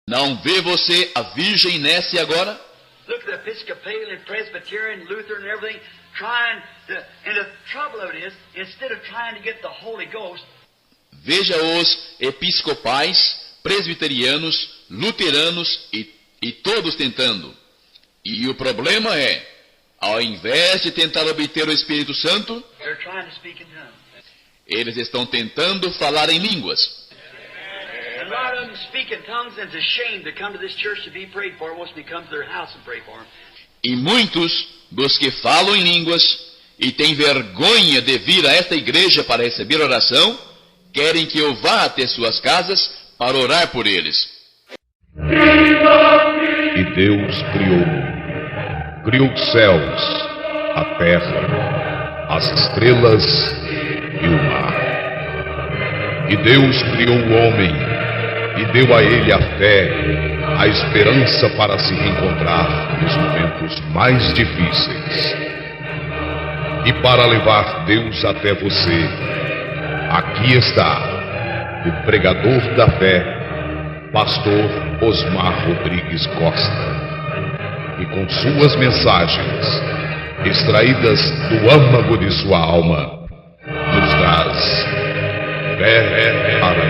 Não vê você a Virgem Nécia agora? Look at the Episcopalian, Presbyterian, Lutheran, and everything, trying to, and the trouble of it is, instead of trying to get the Holy Ghost, Veja os episcopais, presbiterianos, luteranos e todos tentando. E o problema é, ao invés de tentar obter o Espírito Santo, they're trying to speak in tongues. eles estão tentando falar em línguas. And a lot of them speak in tongues, and it's a shame to come to this church to be prayed for. Most of them come to their house and pray for them. E muitos dos que falam em línguas e têm vergonha de vir a esta igreja para receber oração, querem que eu vá até suas casas para orar por eles. E Deus criou os céus, a terra, as estrelas e o mar. E Deus criou o homem e deu a ele a fé, a esperança para se reencontrar nos momentos mais difíceis. E para levar Deus até você, aqui está o pregador da fé, Pastor Osmar Rodrigues Costa, e com suas mensagens, extraídas do âmago de sua alma, nos traz fé para a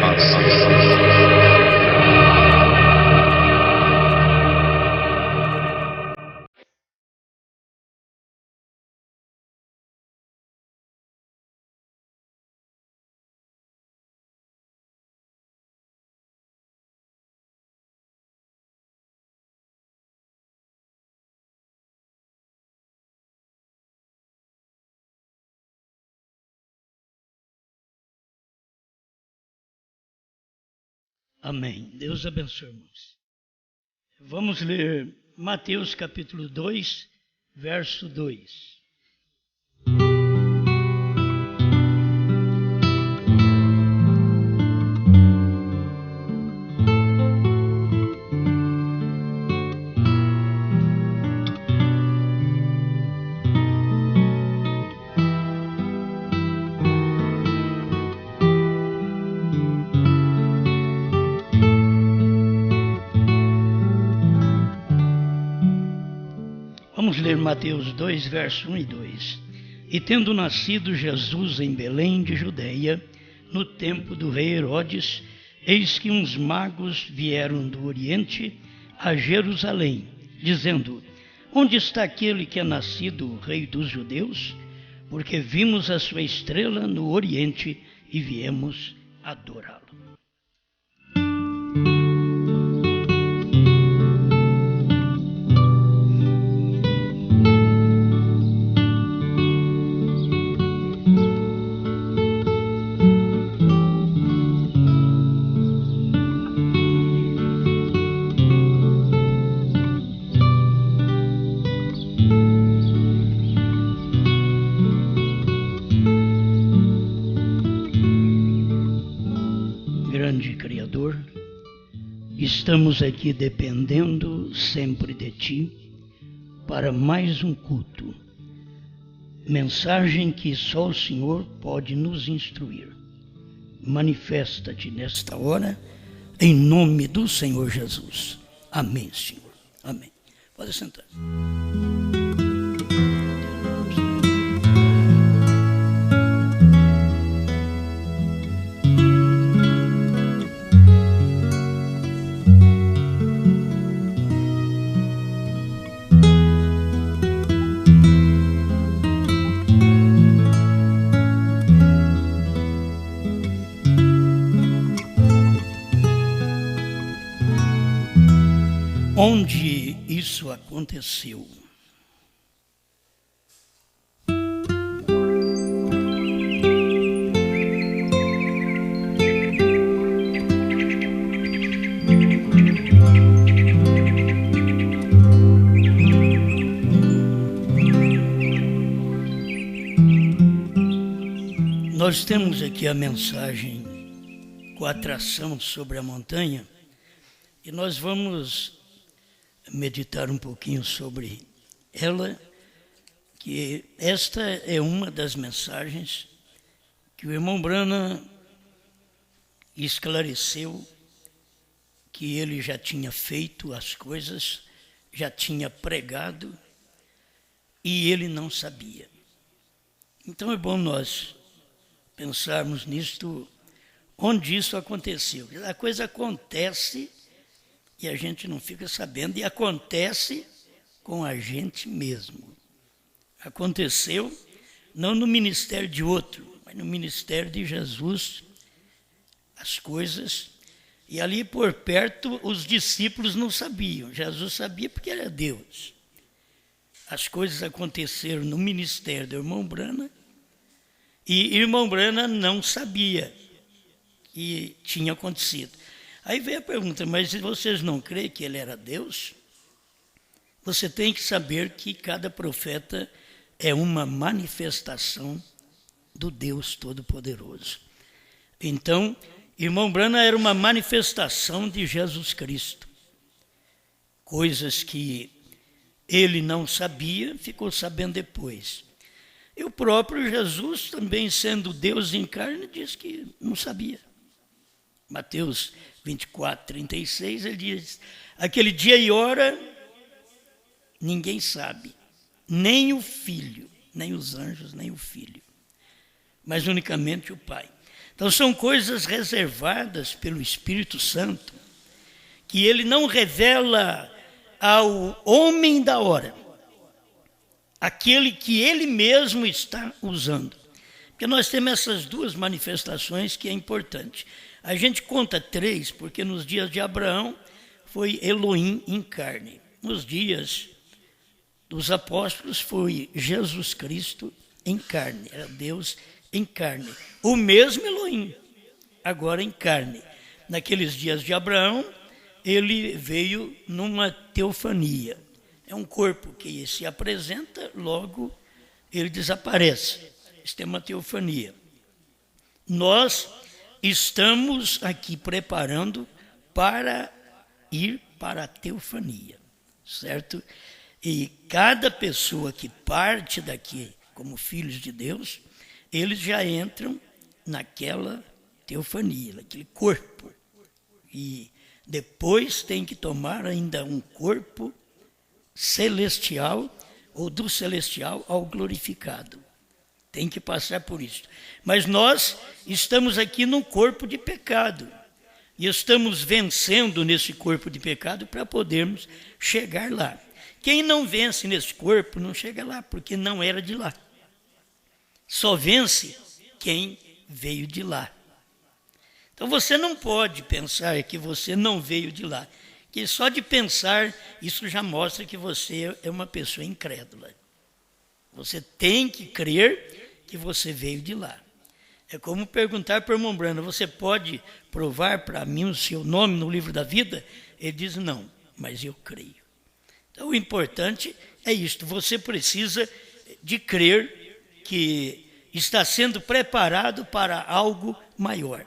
Amém. Deus abençoe, irmãos. Vamos ler Mateus capítulo 2, verso 2. Vamos ler Mateus 2, verso 1 e 2. E tendo nascido Jesus em Belém de Judeia, no tempo do rei Herodes, eis que uns magos vieram do Oriente a Jerusalém, dizendo: onde está aquele que é nascido o rei dos judeus? Porque vimos a sua estrela no Oriente e viemos adorá-lo. Criador, estamos aqui dependendo sempre de Ti para mais um culto, mensagem que só o Senhor pode nos instruir. Manifesta-te nesta hora, em nome do Senhor Jesus. Amém, Senhor. Amém. Pode sentar. Onde isso aconteceu? Nós temos aqui a mensagem com a atração sobre a montanha e nós vamos meditar um pouquinho sobre ela, que esta é uma das mensagens que o irmão Branham esclareceu, que ele já tinha feito as coisas, já tinha pregado, e ele não sabia. Então é bom nós pensarmos nisto, onde isso aconteceu. A coisa acontece e a gente não fica sabendo, e acontece com a gente mesmo. Aconteceu não no ministério de outro, mas no ministério de Jesus, as coisas. E ali por perto os discípulos não sabiam, Jesus sabia porque era Deus. As coisas aconteceram no ministério do irmão Brana, e irmão Brana não sabia que tinha acontecido. Aí veio a pergunta, mas vocês não creem que ele era Deus? Você tem que saber que cada profeta é uma manifestação do Deus Todo-Poderoso. Então, irmão Brana era uma manifestação de Jesus Cristo. Coisas que ele não sabia, ficou sabendo depois. E o próprio Jesus, também sendo Deus em carne, diz que não sabia. Mateus 24, 36, ele diz, aquele dia e hora, ninguém sabe, nem o Filho, nem os anjos, nem o Filho, mas unicamente o Pai. Então são coisas reservadas pelo Espírito Santo, que ele não revela ao homem da hora, aquele que ele mesmo está usando. Porque nós temos essas duas manifestações que é importante. A gente conta 3, porque nos dias de Abraão foi Elohim em carne. Nos dias dos apóstolos foi Jesus Cristo em carne, era Deus em carne. O mesmo Elohim, agora em carne. Naqueles dias de Abraão, ele veio numa teofania. É um corpo que se apresenta, logo ele desaparece. Isso é uma teofania. Nós estamos aqui preparando para ir para a teofania, certo? E cada pessoa que parte daqui como filhos de Deus, eles já entram naquela teofania, naquele corpo. E depois tem que tomar ainda um corpo celestial, ou do celestial ao glorificado. Tem que passar por isso. Mas nós estamos aqui num corpo de pecado. E estamos vencendo nesse corpo de pecado para podermos chegar lá. Quem não vence nesse corpo não chega lá, porque não era de lá. Só vence quem veio de lá. Então você não pode pensar que você não veio de lá. Que só de pensar, isso já mostra que você é uma pessoa incrédula. Você tem que crer que você veio de lá. É como perguntar para o irmão Brana, você pode provar para mim o seu nome no livro da vida? Ele diz, não, mas eu creio. Então o importante é isto, você precisa de crer que está sendo preparado para algo maior.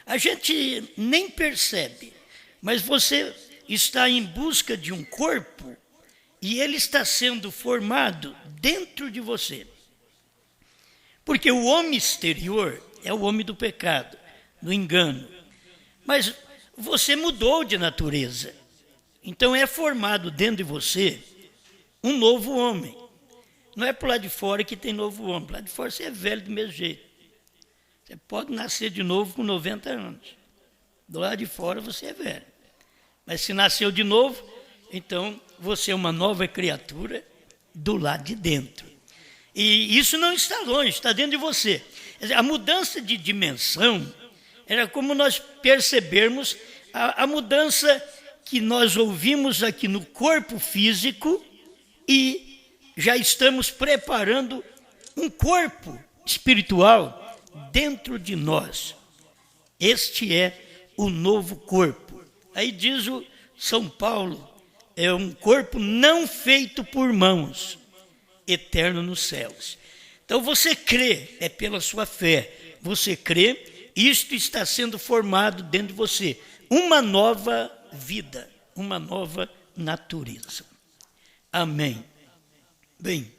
A gente nem percebe, mas você está em busca de um corpo e ele está sendo formado dentro de você. Porque o homem exterior é o homem do pecado, do engano. Mas você mudou de natureza. Então é formado dentro de você um novo homem. Não é por lá de fora que tem novo homem. Por lá de fora você é velho do mesmo jeito. Você pode nascer de novo com 90 anos. Do lado de fora você é velho. Mas se nasceu de novo, então você é uma nova criatura do lado de dentro. E isso não está longe, está dentro de você. A mudança de dimensão era como nós percebermos a mudança que nós ouvimos aqui no corpo físico e já estamos preparando um corpo espiritual dentro de nós. Este é o novo corpo. Aí diz o São Paulo, é um corpo não feito por mãos, eterno nos céus. Então você crê, é pela sua fé, você crê, isto está sendo formado dentro de você, uma nova vida, uma nova natureza. Amém. Bem,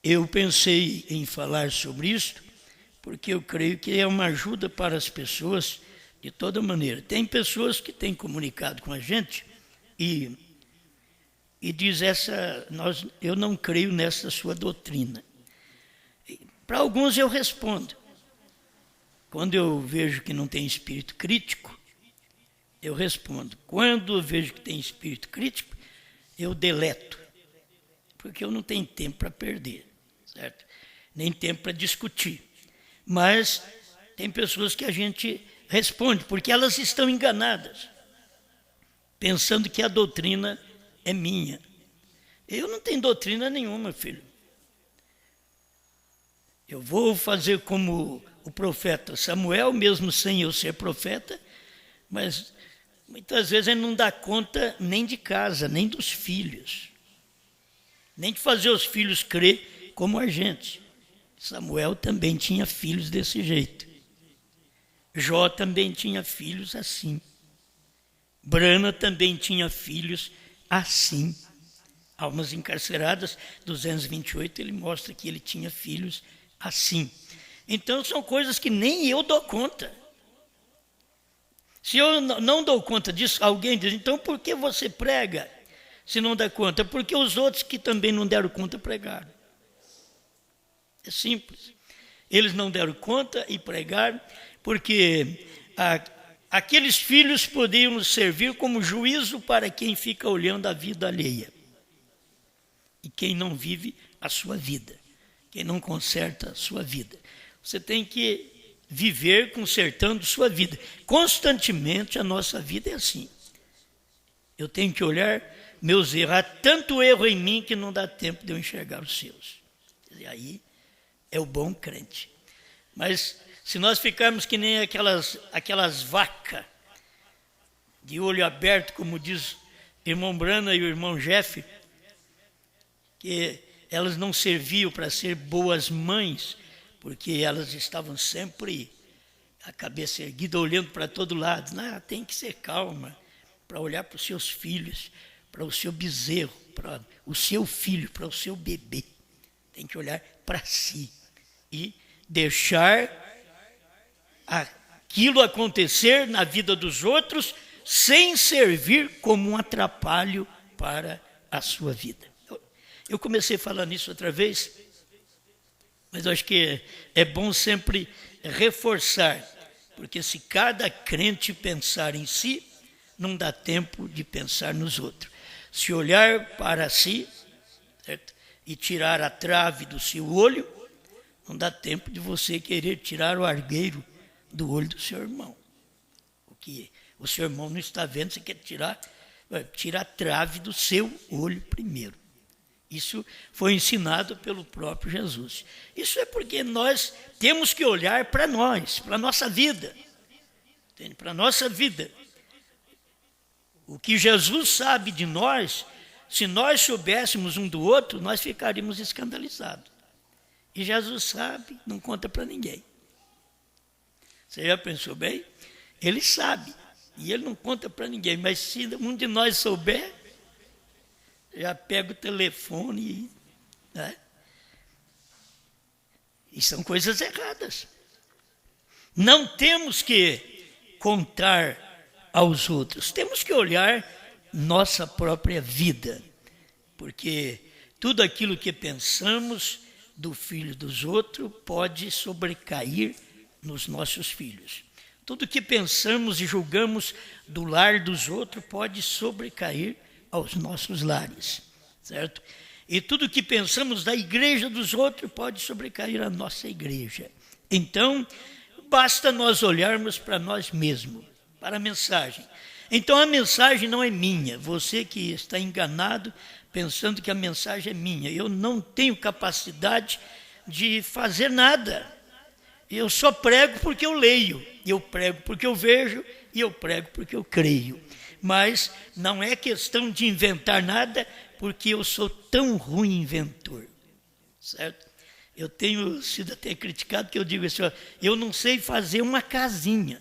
eu pensei em falar sobre isto, porque eu creio que é uma ajuda para as pessoas De toda maneira. Tem pessoas que têm comunicado com a gente e diz eu não creio nessa sua doutrina. Para alguns eu respondo. Quando eu vejo que não tem espírito crítico, eu respondo. Quando eu vejo que tem espírito crítico, eu deleto. Porque eu não tenho tempo para perder, certo? Nem tempo para discutir. Mas tem pessoas que a gente responde, porque elas estão enganadas, pensando que a doutrina é minha. Eu não tenho doutrina nenhuma, filho. Eu vou fazer como o profeta Samuel, mesmo sem eu ser profeta, mas muitas vezes ele não dá conta nem de casa, nem dos filhos, nem de fazer os filhos crer como a gente. Samuel também tinha filhos desse jeito. Jó também tinha filhos assim. Brana também tinha filhos assim. Almas Encarceradas, 228, ele mostra que ele tinha filhos assim. Então são coisas que nem eu dou conta. Se eu não dou conta disso, alguém diz, então por que você prega se não dá conta? Porque os outros que também não deram conta pregaram. É simples. Eles não deram conta e pregaram, porque aqueles filhos podiam servir como juízo para quem fica olhando a vida alheia. E quem não vive a sua vida, quem não conserta a sua vida. Você tem que viver consertando sua vida. Constantemente a nossa vida é assim. Eu tenho que olhar meus erros. Há tanto erro em mim que não dá tempo de eu enxergar os seus. E aí é o bom crente. Mas se nós ficarmos que nem aquelas vacas de olho aberto, como diz o irmão Brana e o irmão Jeff, que elas não serviam para ser boas mães, porque elas estavam sempre a cabeça erguida, olhando para todo lado. Não, tem que ser calma para olhar para os seus filhos, para o seu bezerro, para o seu filho, para o seu bebê. Tem que olhar para si e deixar aquilo acontecer na vida dos outros sem servir como um atrapalho para a sua vida. Eu comecei falando isso outra vez, mas eu acho que é bom sempre reforçar, porque se cada crente pensar em si, não dá tempo de pensar nos outros. Se olhar para si, certo? E tirar a trave do seu olho, não dá tempo de você querer tirar o argueiro do olho do seu irmão. O que o seu irmão não está vendo, você quer tirar a trave do seu olho primeiro. Isso foi ensinado pelo próprio Jesus. Isso é porque nós temos que olhar para nós, para a nossa vida. Para a nossa vida. O que Jesus sabe de nós, se nós soubéssemos um do outro, nós ficaríamos escandalizados. E Jesus sabe, não conta para ninguém. Você já pensou bem? Ele sabe, e ele não conta para ninguém. Mas se um de nós souber, já pega o telefone, né? E são coisas erradas. Não temos que contar aos outros, temos que olhar nossa própria vida, porque tudo aquilo que pensamos do filho dos outros pode sobrecair nos nossos filhos. Tudo que pensamos e julgamos do lar dos outros pode sobrecair aos nossos lares, certo? E tudo que pensamos da igreja dos outros pode sobrecair à nossa igreja. Então, basta nós olharmos para nós mesmos, para a mensagem. Então, a mensagem não é minha. Você que está enganado, pensando que a mensagem é minha. Eu não tenho capacidade de fazer nada. Eu só prego porque eu leio, eu prego porque eu vejo e eu prego porque eu creio. Mas não é questão de inventar nada, porque eu sou tão ruim inventor, certo? Eu tenho sido até criticado que eu digo assim, ó, eu não sei fazer uma casinha.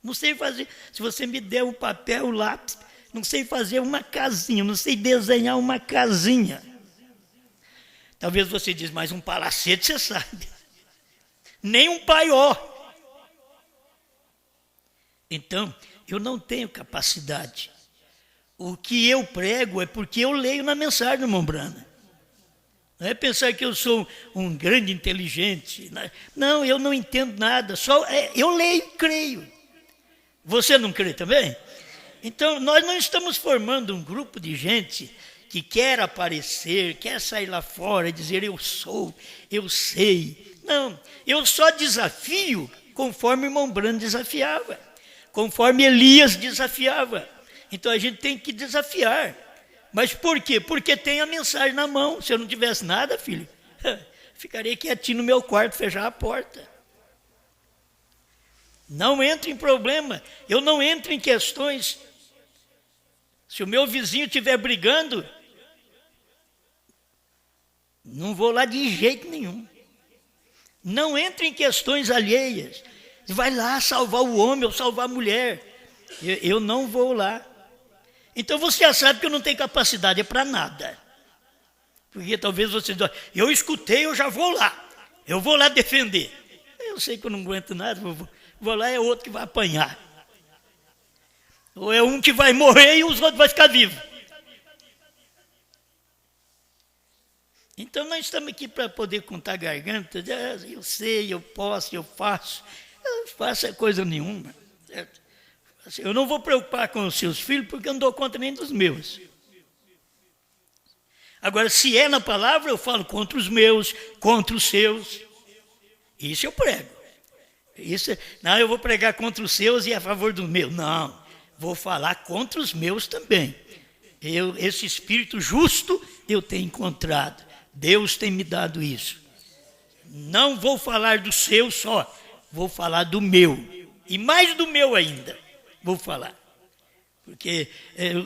Não sei fazer, se você me der o papel, o lápis, não sei fazer uma casinha, não sei desenhar uma casinha. Talvez você diz, mas um palacete você sabe. Nem um paió. Então, eu não tenho capacidade. O que eu prego é porque eu leio na mensagem do irmão Branham. Não é pensar que eu sou um grande inteligente. Não, eu não entendo nada. Eu leio e creio. Você não crê também? Então, nós não estamos formando um grupo de gente que quer aparecer, quer sair lá fora e dizer eu sou, eu sei. Não, eu só desafio conforme o irmão Branham desafiava, conforme Elias desafiava. Então a gente tem que desafiar. Mas por quê? Porque tem a mensagem na mão. Se eu não tivesse nada, filho, ficaria quietinho no meu quarto, fechar a porta. Não entro em problema, eu não entro em questões. Se o meu vizinho estiver brigando, não vou lá de jeito nenhum. Não entre em questões alheias. Vai lá salvar o homem ou salvar a mulher. Eu não vou lá. Então você já sabe que eu não tenho capacidade para nada. Porque talvez você diga, eu escutei, eu já vou lá. Eu vou lá defender. Eu sei que eu não aguento nada, vou lá, é outro que vai apanhar. Ou é um que vai morrer e os outros vão ficar vivos. Então nós estamos aqui para poder contar garganta. Eu sei, eu posso, eu faço. Eu não faço coisa nenhuma. Certo? Eu não vou preocupar com os seus filhos porque eu não dou conta nem dos meus. Agora, se é na palavra, eu falo contra os meus, contra os seus. Isso eu prego. Não, eu vou pregar contra os seus e a favor dos meus. Não, vou falar contra os meus também. Esse espírito justo eu tenho encontrado. Deus tem me dado isso. Não vou falar do seu só, vou falar do meu. E mais do meu ainda, vou falar. Porque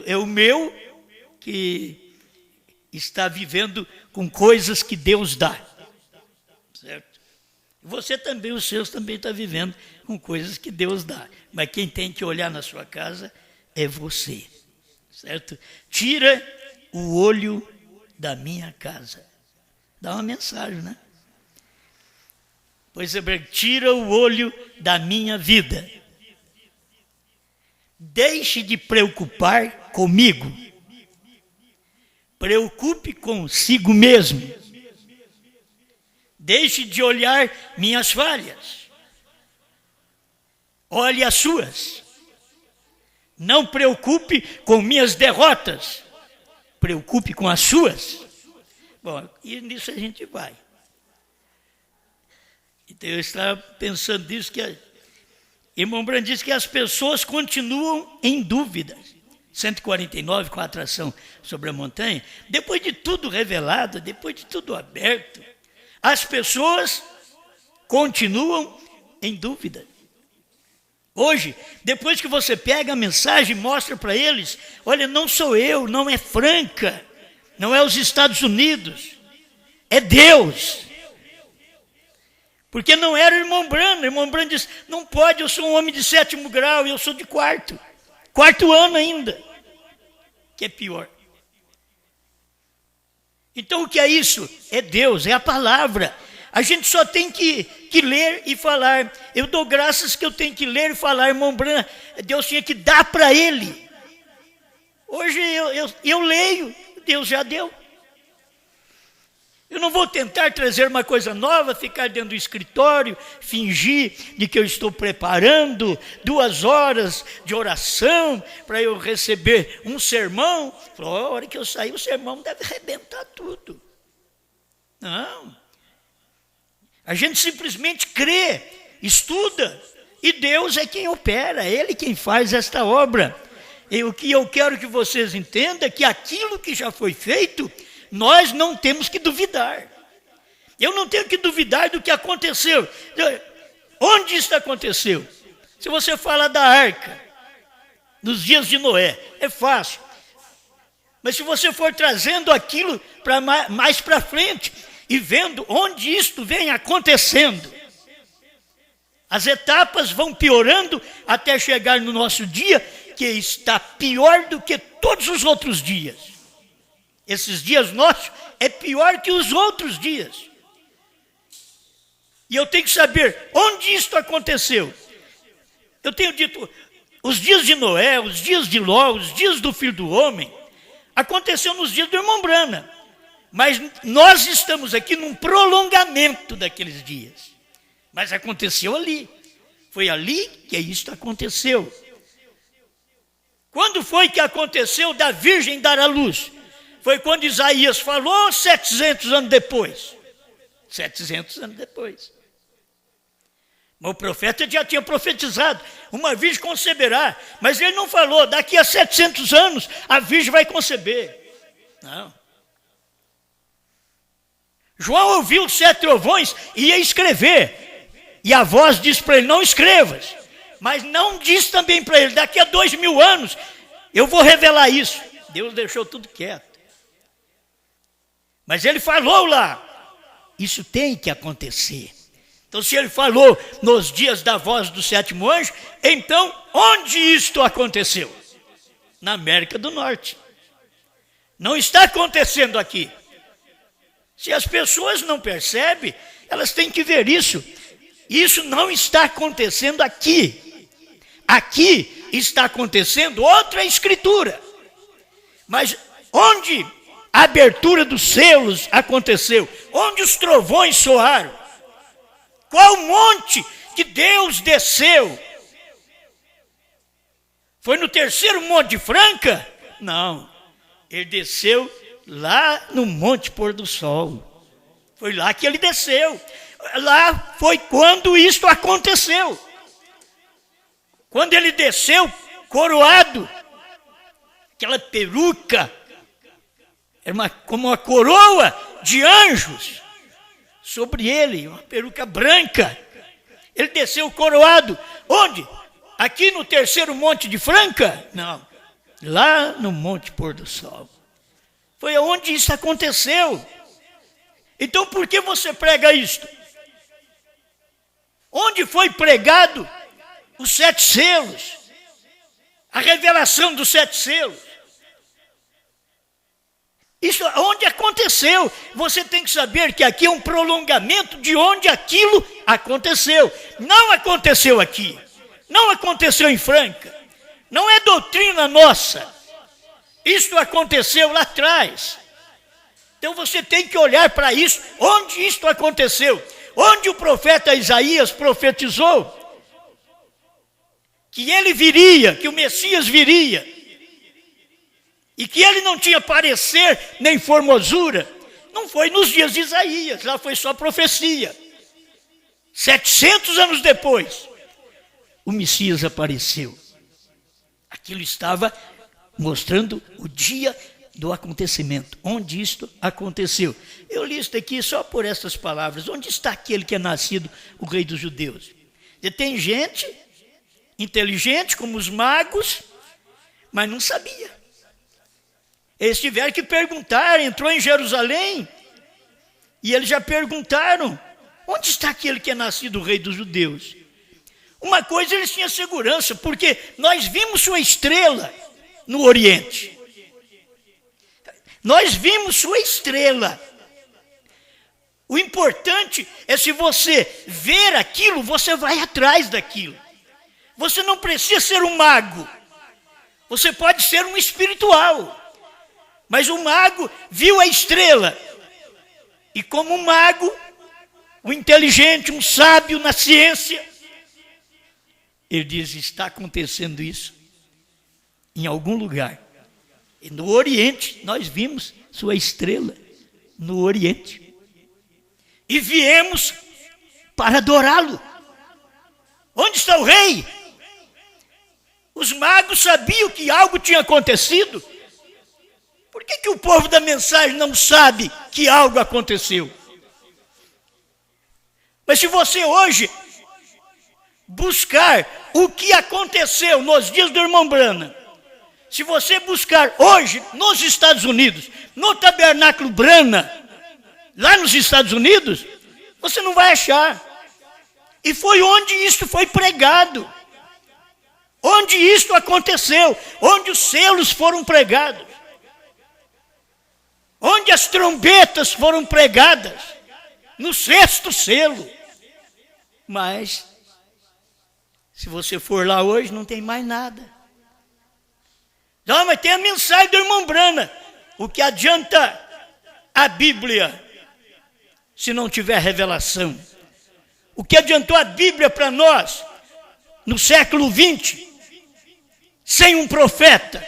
é o meu que está vivendo com coisas que Deus dá. Certo? Você também, os seus também estão vivendo com coisas que Deus dá. Mas quem tem que olhar na sua casa é você. Certo? Tira o olho da minha casa. Dá uma mensagem, né? Pois é, tira o olho da minha vida. Deixe de preocupar comigo. Preocupe consigo mesmo. Deixe de olhar minhas falhas. Olhe as suas. Não preocupe com minhas derrotas. Preocupe com as suas. Bom, e nisso a gente vai. Então eu estava pensando nisso, que irmão Branham diz que as pessoas continuam em dúvida. 149, com a atração sobre a montanha. Depois de tudo revelado, depois de tudo aberto, as pessoas continuam em dúvida. Hoje, depois que você pega a mensagem e mostra para eles, olha, não sou eu, não é Franca, não é os Estados Unidos, é Deus. Porque não era o irmão Branham disse, não pode, eu sou um homem de 7º grau, eu sou de 4º ano ainda, que é pior. Então o que é isso? É Deus, é a palavra. A gente só tem que ler e falar. Eu dou graças que eu tenho que ler e falar, irmão Branham, Deus tinha que dar para ele. Hoje eu leio, Deus já deu. Eu não vou tentar trazer uma coisa nova, ficar dentro do escritório, fingir de que eu estou preparando 2 horas de oração para eu receber um sermão. A hora que eu sair, o sermão deve arrebentar tudo. Não. A gente simplesmente crê, estuda, e Deus é quem opera, é Ele quem faz esta obra. E o que eu quero que vocês entendam é que aquilo que já foi feito, nós não temos que duvidar. Eu não tenho que duvidar do que aconteceu. Onde isso aconteceu? Se você fala da arca, nos dias de Noé, é fácil. Mas se você for trazendo aquilo mais para frente e vendo onde isto vem acontecendo, as etapas vão piorando até chegar no nosso dia, que está pior do que todos os outros dias. Esses dias nossos é pior que os outros dias. E eu tenho que saber onde isto aconteceu. Eu tenho dito, Os dias de Noé, os dias de Ló, os dias do Filho do Homem, aconteceu nos dias do irmão Branham. Mas nós estamos aqui num prolongamento daqueles dias. Mas aconteceu ali. Foi ali que isto aconteceu. Quando foi que aconteceu da virgem dar à luz? Foi quando Isaías falou, 700 anos depois. 700 anos depois. Mas o profeta já tinha profetizado, uma virgem conceberá. Mas ele não falou, daqui a 700 anos a virgem vai conceber. Não. João ouviu os 7 trovões e ia escrever. E a voz disse para ele, não escrevas. Mas não disse também para ele, daqui a 2000 anos eu vou revelar isso. Deus deixou tudo quieto. Mas ele falou lá, isso tem que acontecer. Então, se ele falou nos dias da voz do 7º anjo, então, onde isto aconteceu? Na América do Norte. Não está acontecendo aqui. Se as pessoas não percebem, elas têm que ver isso. Isso não está acontecendo aqui. Aqui está acontecendo outra escritura. Mas onde a abertura dos selos aconteceu? Onde os trovões soaram? Qual monte que Deus desceu? Foi no 3º monte de Franca? Não. Ele desceu lá no Monte Pôr do Sol. Foi lá que ele desceu. Lá foi quando isto aconteceu. Quando ele desceu, coroado, aquela peruca, era como uma coroa de anjos sobre ele, uma peruca branca. Ele desceu coroado. Onde? Aqui no 3º monte de Franca? Não. Lá no Monte Pôr do Sol. Foi onde isso aconteceu. Então por que você prega isto? Onde foi pregado os 7 selos? A revelação dos 7 selos. Isso onde aconteceu. Você tem que saber que aqui é um prolongamento de onde aquilo aconteceu. Não aconteceu aqui. Não aconteceu em Franca. Não é doutrina nossa. Isto aconteceu lá atrás. Então você tem que olhar para isso. Onde isto aconteceu? Onde o profeta Isaías profetizou que ele viria, que o Messias viria. E que ele não tinha parecer nem formosura. Não foi nos dias de Isaías, lá foi só profecia. 700 anos depois, o Messias apareceu. Aquilo estava mostrando o dia do acontecimento, onde isto aconteceu. Eu li isso aqui só por essas palavras. Onde está aquele que é nascido, o rei dos judeus? E tem gente inteligente, como os magos, mas não sabia. Eles tiveram que perguntar, entrou em Jerusalém, e eles já perguntaram, onde está aquele que é nascido o rei dos judeus? Uma coisa eles tinham segurança, porque nós vimos sua estrela no Oriente. Nós vimos sua estrela. O importante é se você ver aquilo, você vai atrás daquilo. Você não precisa ser um mago. Você pode ser um espiritual. Mas o mago viu a estrela. E como um mago, um inteligente, um sábio na ciência, ele diz, está acontecendo isso em algum lugar. E no Oriente, nós vimos sua estrela no Oriente. E viemos para adorá-lo. Onde está o rei? Os magos sabiam que algo tinha acontecido. Por que o povo da mensagem não sabe que algo aconteceu? Mas se você hoje buscar o que aconteceu nos dias do irmão Branham, se você buscar hoje nos Estados Unidos, no Tabernáculo Branham, lá nos Estados Unidos, você não vai achar. E foi onde isto foi pregado. Onde isto aconteceu, onde os selos foram pregados. Onde as trombetas foram pregadas, no 6º selo. Mas Se você for lá hoje, não tem mais nada. Não, mas tem a mensagem do irmão Brana. O que adianta a Bíblia se não tiver revelação? O que adiantou a Bíblia para nós no século XX sem um profeta?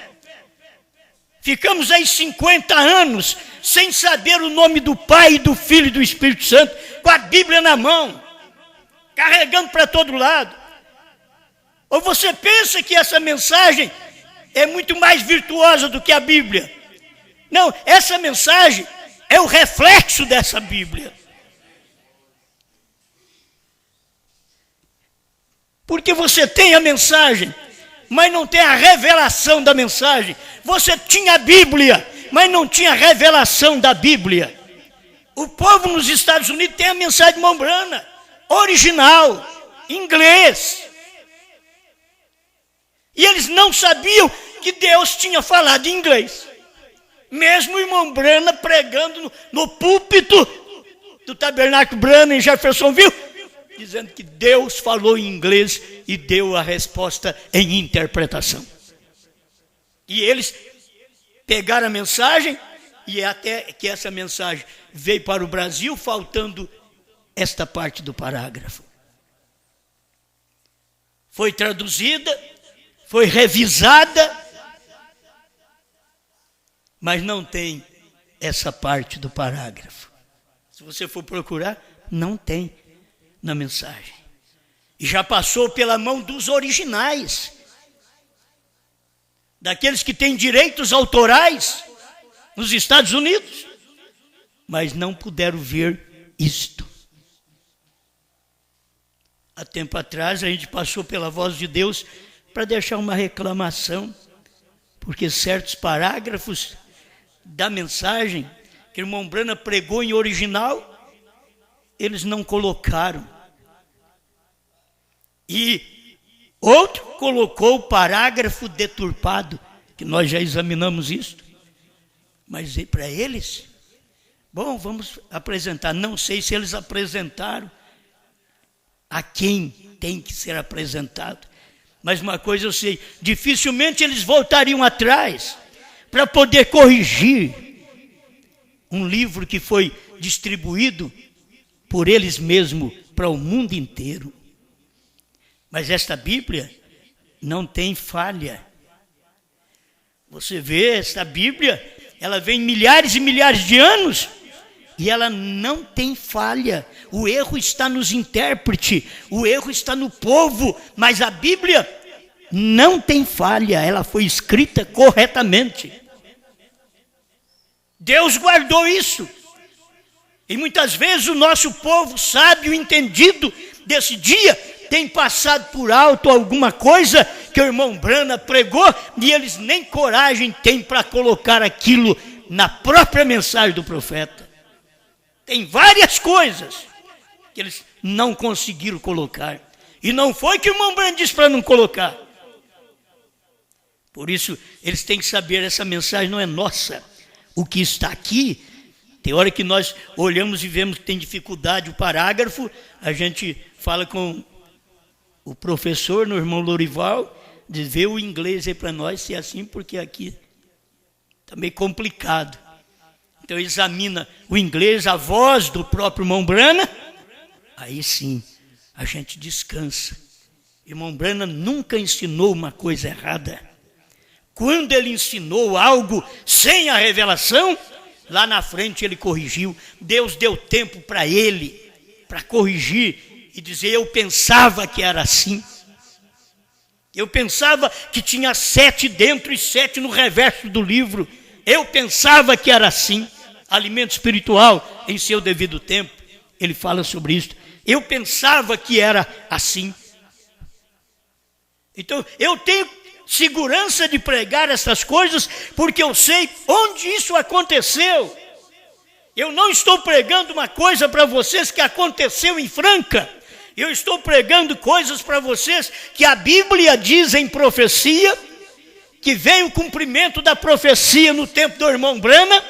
Ficamos aí 50 anos sem saber o nome do Pai, do Filho e do Espírito Santo, com a Bíblia na mão, carregando para todo lado. Ou você pensa que essa mensagem é muito mais virtuosa do que a Bíblia? Não, essa mensagem é o reflexo dessa Bíblia. Porque você tem a mensagem, mas não tem a revelação da mensagem. Você tinha a Bíblia, mas não tinha a revelação da Bíblia. O povo nos Estados Unidos tem a mensagem de irmão Brana, original, inglês. E eles não sabiam que Deus tinha falado em inglês. Mesmo o irmão Brana pregando no púlpito do Tabernáculo Brana em Jeffersonville, dizendo que Deus falou em inglês e deu a resposta em interpretação. E eles pegaram a mensagem, e até que essa mensagem veio para o Brasil, faltando esta parte do parágrafo. Foi traduzida, foi revisada, mas não tem essa parte do parágrafo. Se você for procurar, não tem na mensagem. E já passou pela mão dos originais, daqueles que têm direitos autorais nos Estados Unidos, mas não puderam ver isto. Há tempo atrás a gente passou pela voz de Deus para deixar uma reclamação, porque certos parágrafos da mensagem que o irmão Brana pregou em original, eles não colocaram. E outro colocou o parágrafo deturpado, que nós já examinamos isso. Mas para eles, bom, vamos apresentar. Não sei se eles apresentaram a quem tem que ser apresentado. Mas uma coisa eu sei, dificilmente eles voltariam atrás para poder corrigir um livro que foi distribuído por eles mesmos para o mundo inteiro. Mas esta Bíblia não tem falha. Você vê, esta Bíblia, ela vem milhares e milhares de anos e ela não tem falha. O erro está nos intérpretes, o erro está no povo, mas a Bíblia não tem falha, ela foi escrita corretamente. Deus guardou isso. E muitas vezes o nosso povo sábio, entendido desse dia, tem passado por alto alguma coisa que o irmão Brana pregou e eles nem coragem têm para colocar aquilo na própria mensagem do profeta. Tem várias coisas que eles não conseguiram colocar. E não foi que o irmão Brana disse para não colocar. Por isso, eles têm que saber, essa mensagem não é nossa. O que está aqui, tem hora que nós olhamos e vemos que tem dificuldade o parágrafo, a gente fala com o professor, no irmão Lorival, de ver o inglês aí para nós, se é assim, porque aqui está meio complicado. Então examina o inglês, a voz do próprio irmão Brana, aí sim, a gente descansa. Irmão Brana nunca ensinou uma coisa errada. Quando ele ensinou algo sem a revelação, lá na frente ele corrigiu. Deus deu tempo para ele, para corrigir e dizer, eu pensava que era assim. Eu pensava que tinha 7 dentro e 7 no reverso do livro. Eu pensava que era assim. Alimento espiritual em seu devido tempo. Ele fala sobre isso. Eu pensava que era assim. Então, eu tenho segurança de pregar essas coisas, porque eu sei onde isso aconteceu. Eu não estou pregando uma coisa para vocês que aconteceu em Franca. Eu estou pregando coisas para vocês que a Bíblia diz em profecia, que veio o cumprimento da profecia no tempo do irmão Brana,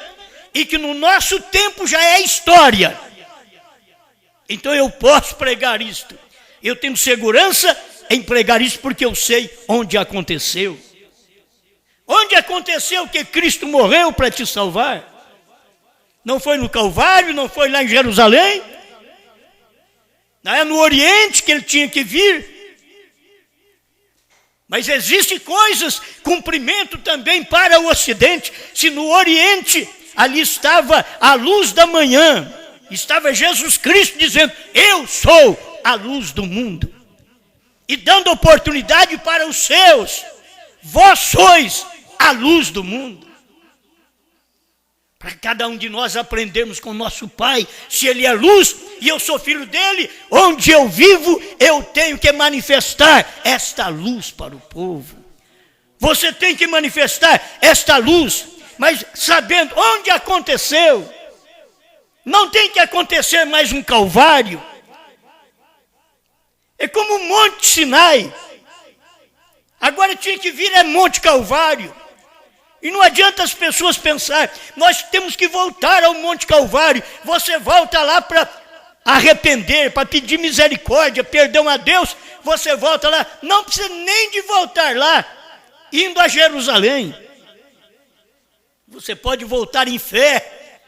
e que no nosso tempo já é história. Então eu posso pregar isto. Eu tenho segurança em pregar isso porque eu sei onde aconteceu. Onde aconteceu que Cristo morreu para te salvar? Não foi no Calvário, não foi lá em Jerusalém? Não é no Oriente que ele tinha que vir? Mas existem coisas, cumprimento também para o Ocidente. Se no Oriente ali estava a luz da manhã, estava Jesus Cristo dizendo, eu sou a luz do mundo. E dando oportunidade para os seus, vós sois a luz do mundo. Para cada um de nós aprendermos com nosso Pai, se Ele é luz e eu sou filho dEle, onde eu vivo, eu tenho que manifestar esta luz para o povo. Você tem que manifestar esta luz, mas sabendo onde aconteceu. Não tem que acontecer mais um Calvário. É como o Monte Sinai. Agora tinha que vir Monte Calvário. E não adianta as pessoas pensar, nós temos que voltar ao Monte Calvário. Você volta lá para arrepender, para pedir misericórdia, perdão a Deus. Você volta lá, não precisa nem de voltar lá, indo a Jerusalém. Você pode voltar em fé,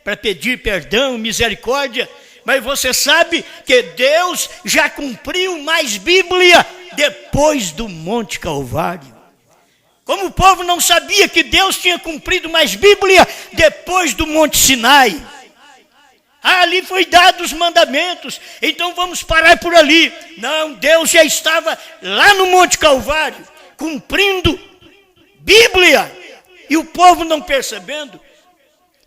para pedir perdão, misericórdia. Mas você sabe que Deus já cumpriu mais Bíblia depois do Monte Calvário. Como o povo não sabia que Deus tinha cumprido mais Bíblia depois do Monte Sinai. Ali foi dado os mandamentos, então vamos parar por ali. Não, Deus já estava lá no Monte Calvário, cumprindo Bíblia, e o povo não percebendo.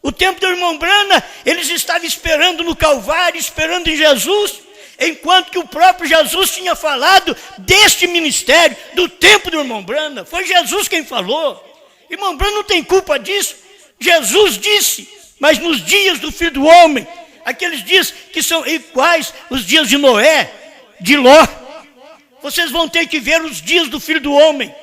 O tempo do irmão Brana, eles estavam esperando no Calvário, esperando em Jesus, enquanto que o próprio Jesus tinha falado deste ministério, do tempo do irmão Brana. Foi Jesus quem falou. Irmão Brana não tem culpa disso. Jesus disse, mas nos dias do Filho do Homem, aqueles dias que são iguais os dias de Noé, de Ló, vocês vão ter que ver os dias do Filho do Homem.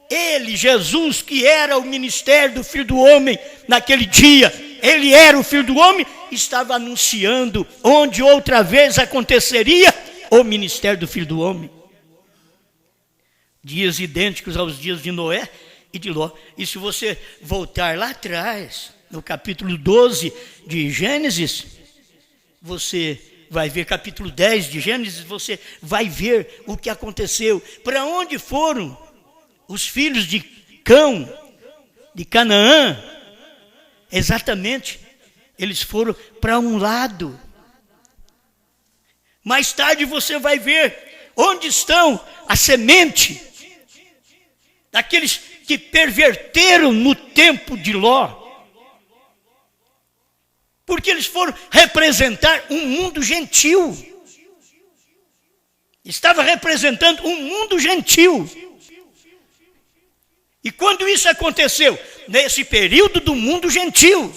Ele, Jesus, que era o ministério do Filho do Homem naquele dia, ele era o Filho do Homem, estava anunciando onde outra vez aconteceria o ministério do Filho do Homem. Dias idênticos aos dias de Noé e de Ló. E se você voltar lá atrás, no capítulo 12 de Gênesis, você vai ver capítulo 10 de Gênesis, você vai ver o que aconteceu. Para onde foram os filhos de Cão, de Canaã? Exatamente, eles foram para um lado. Mais tarde você vai ver onde estão a semente daqueles que perverteram no tempo de Ló. Porque eles foram representar um mundo gentil. Estava representando um mundo gentil. E quando isso aconteceu? Nesse período do mundo gentil.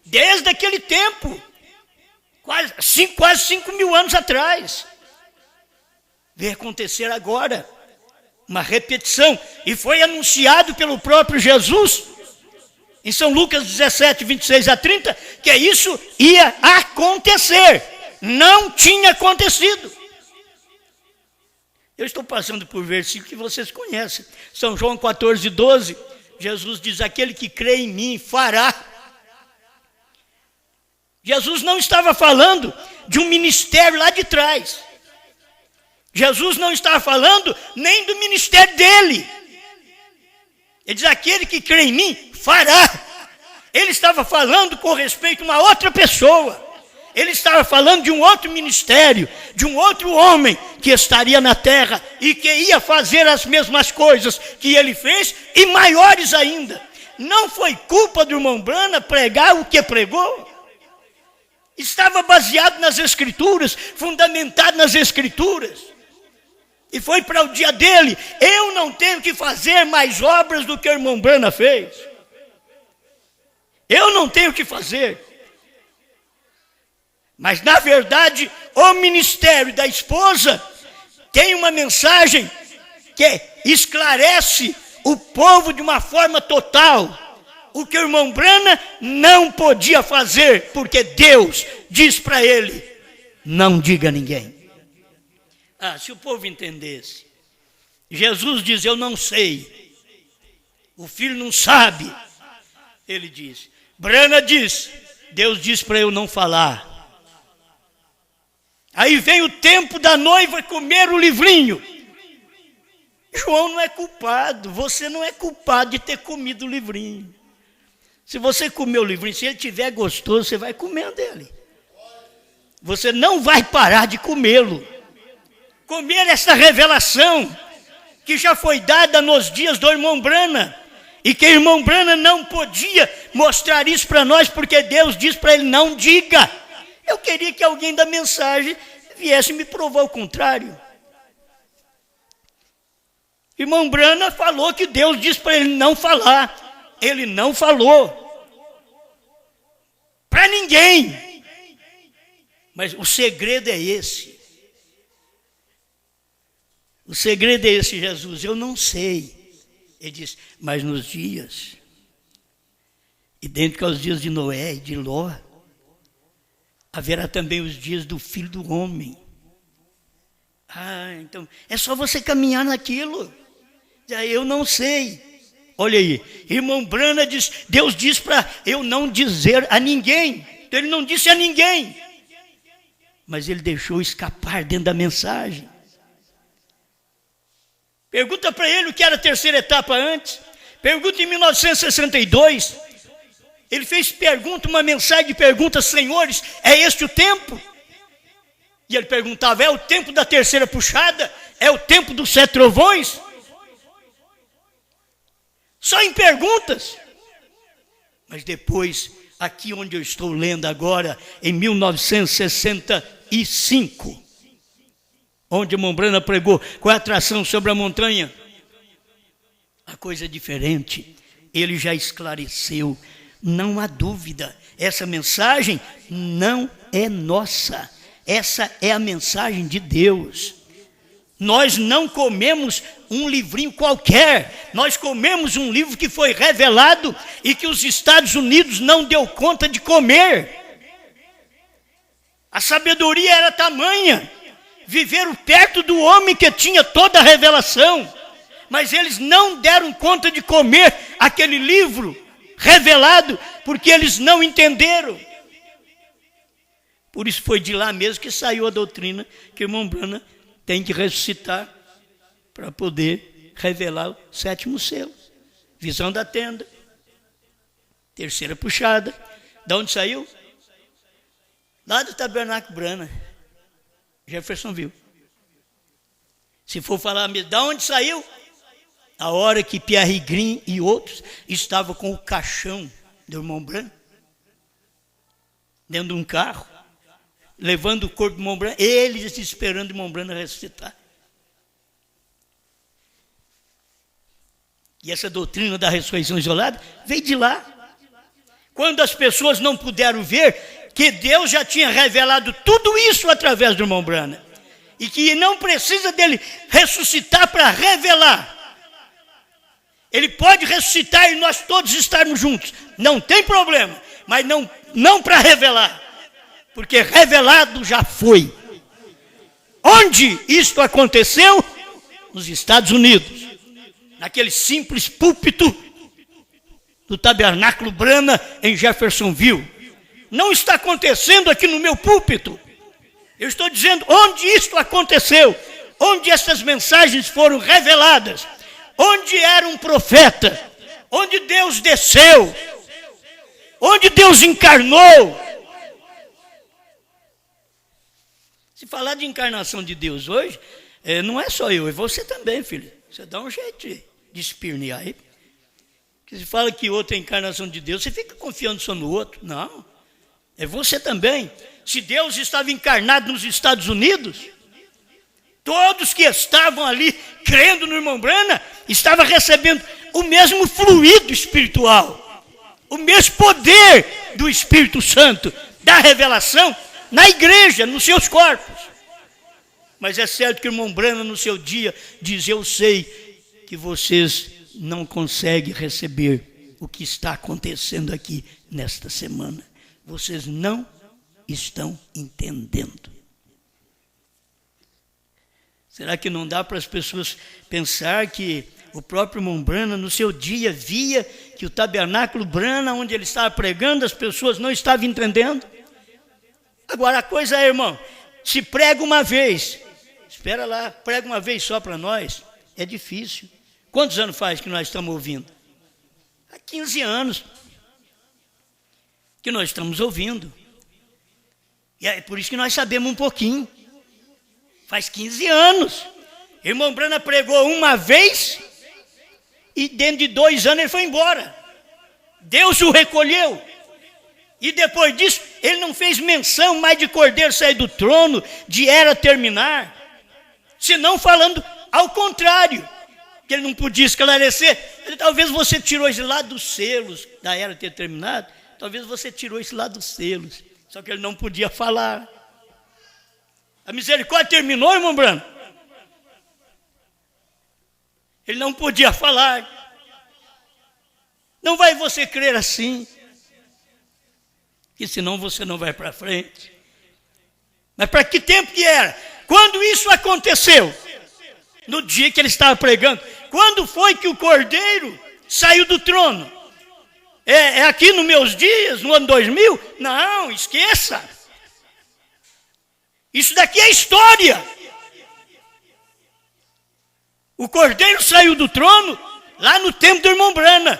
Desde aquele tempo. Quase 5.000 anos atrás. Veio acontecer agora. Uma repetição. E foi anunciado pelo próprio Jesus. Em São Lucas 17, 26 a 30. Que isso ia acontecer. Não tinha acontecido. Eu estou passando por versículo que vocês conhecem. São João 14, 12. Jesus diz, aquele que crê em mim fará. Jesus não estava falando de um ministério lá de trás. Jesus não estava falando nem do ministério dele. Ele diz, aquele que crê em mim fará. Ele estava falando com respeito a uma outra pessoa. Ele estava falando de um outro ministério, de um outro homem que estaria na terra e que ia fazer as mesmas coisas que ele fez e maiores ainda. Não foi culpa do irmão Brana pregar o que pregou. Estava baseado nas Escrituras, fundamentado nas Escrituras. E foi para o dia dele. Eu não tenho que fazer mais obras do que o irmão Brana fez. Eu não tenho que fazer. Mas, na verdade, o ministério da esposa tem uma mensagem que esclarece o povo de uma forma total. O que o irmão Brana não podia fazer, porque Deus diz para ele, não diga a ninguém. Se o povo entendesse Jesus diz, eu não sei. O filho não sabe. Ele diz. Brana diz, Deus diz para eu não falar. Aí vem o tempo da noiva comer o livrinho. João não é culpado, você não é culpado de ter comido o livrinho. Se você comer o livrinho, se ele estiver gostoso, você vai comendo ele. Você não vai parar de comê-lo. Comer essa revelação que já foi dada nos dias do irmão Brana, e que o irmão Brana não podia mostrar isso para nós, porque Deus diz para ele, não diga. Eu queria que alguém da mensagem viesse me provar o contrário. Irmão Brana falou que Deus disse para ele não falar. Ele não falou. Para ninguém. Mas o segredo é esse. O segredo é esse, Jesus. Eu não sei. Ele diz, mas nos dias, e dentro que os dias de Noé e de Ló, haverá também os dias do Filho do Homem. Então, é só você caminhar naquilo. Eu não sei. Olha aí, irmão Brana diz, Deus diz para eu não dizer a ninguém. Então ele não disse a ninguém. Mas ele deixou escapar dentro da mensagem. Pergunta para ele o que era a terceira etapa antes. Pergunta em 1962. Ele fez pergunta, uma mensagem de perguntas, senhores, é este o tempo? E ele perguntava, é o tempo da terceira puxada? É o tempo dos 7 trovões? Só em perguntas. Mas depois, aqui onde eu estou lendo agora, em 1965, onde Mombrana pregou com a atração sobre a montanha, a coisa é diferente. Ele já esclareceu. Não há dúvida, essa mensagem não é nossa, essa é a mensagem de Deus. Nós não comemos um livrinho qualquer, nós comemos um livro que foi revelado e que os Estados Unidos não deu conta de comer. A sabedoria era tamanha, viveram perto do homem que tinha toda a revelação, mas eles não deram conta de comer aquele livro revelado, porque eles não entenderam. Por isso foi de lá mesmo que saiu a doutrina que o irmão Brana tem que ressuscitar para poder revelar o 7º selo. Visão da tenda. Terceira puxada. De onde saiu? Lá do Tabernáculo Brana. Jeffersonville. Se for falar mesmo, de onde saiu? A hora que Pierre Green e outros estavam com o caixão do irmão Brana, dentro de um carro, levando o corpo do irmão Brana, eles esperando o irmão Brana ressuscitar. E essa doutrina da ressurreição isolada veio de lá. Quando as pessoas não puderam ver que Deus já tinha revelado tudo isso através do irmão Brana, e que não precisa dele ressuscitar para revelar. Ele pode ressuscitar e nós todos estarmos juntos. Não tem problema. Mas não para revelar. Porque revelado já foi. Onde isto aconteceu? Nos Estados Unidos. Naquele simples púlpito do Tabernáculo Brana em Jeffersonville. Não está acontecendo aqui no meu púlpito. Eu estou dizendo onde isto aconteceu. Onde essas mensagens foram reveladas. Onde era um profeta, onde Deus desceu, onde Deus encarnou. Se falar de encarnação de Deus hoje, não é só eu, é você também, filho. Você dá um jeito de espirnear aí. Que se fala que outra é a encarnação de Deus, você fica confiando só no outro. Não, é você também. Se Deus estava encarnado nos Estados Unidos, todos que estavam ali crendo no irmão Brana estavam recebendo o mesmo fluido espiritual, o mesmo poder do Espírito Santo, da revelação, na igreja, nos seus corpos. Mas é certo que o irmão Brana no seu dia diz, eu sei que vocês não conseguem receber o que está acontecendo aqui nesta semana. Vocês não estão entendendo. Será que não dá para as pessoas pensar que o próprio irmão Branham, no seu dia, via que o tabernáculo Branham, onde ele estava pregando, as pessoas não estavam entendendo? Agora, a coisa é, irmão, se prega uma vez, espera lá, prega uma vez só para nós, é difícil. Quantos anos faz que nós estamos ouvindo? Há 15 anos que nós estamos ouvindo. E é por isso que nós sabemos um pouquinho. Faz 15 anos. Irmão Branham pregou uma vez e dentro de 2 anos ele foi embora. Deus o recolheu. E depois disso, ele não fez menção mais de cordeiro sair do trono, de era terminar, senão falando ao contrário, que ele não podia esclarecer. Talvez você tirou isso lá dos selos, da era ter terminado, talvez você tirou isso lá dos selos, só que ele não podia falar. A misericórdia terminou, irmão Branham? Ele não podia falar. Não vai você crer assim, que senão você não vai para frente. Mas para que tempo que era? Quando isso aconteceu? No dia que ele estava pregando. Quando foi que o cordeiro saiu do trono? É aqui nos meus dias, no ano 2000? Não, esqueça. Isso daqui é história. O cordeiro saiu do trono lá no tempo do irmão Branham,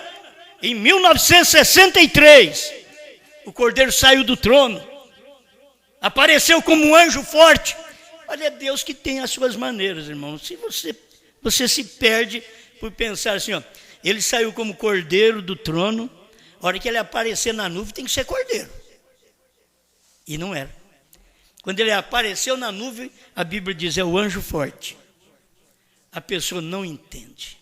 em 1963. O cordeiro saiu do trono, apareceu como um anjo forte. Olha, Deus que tem as suas maneiras, irmão. Se você se perde por pensar assim, ó, ele saiu como cordeiro do trono, a hora que ele aparecer na nuvem tem que ser cordeiro. E não era. Quando ele apareceu na nuvem, a Bíblia diz, é o anjo forte. A pessoa não entende.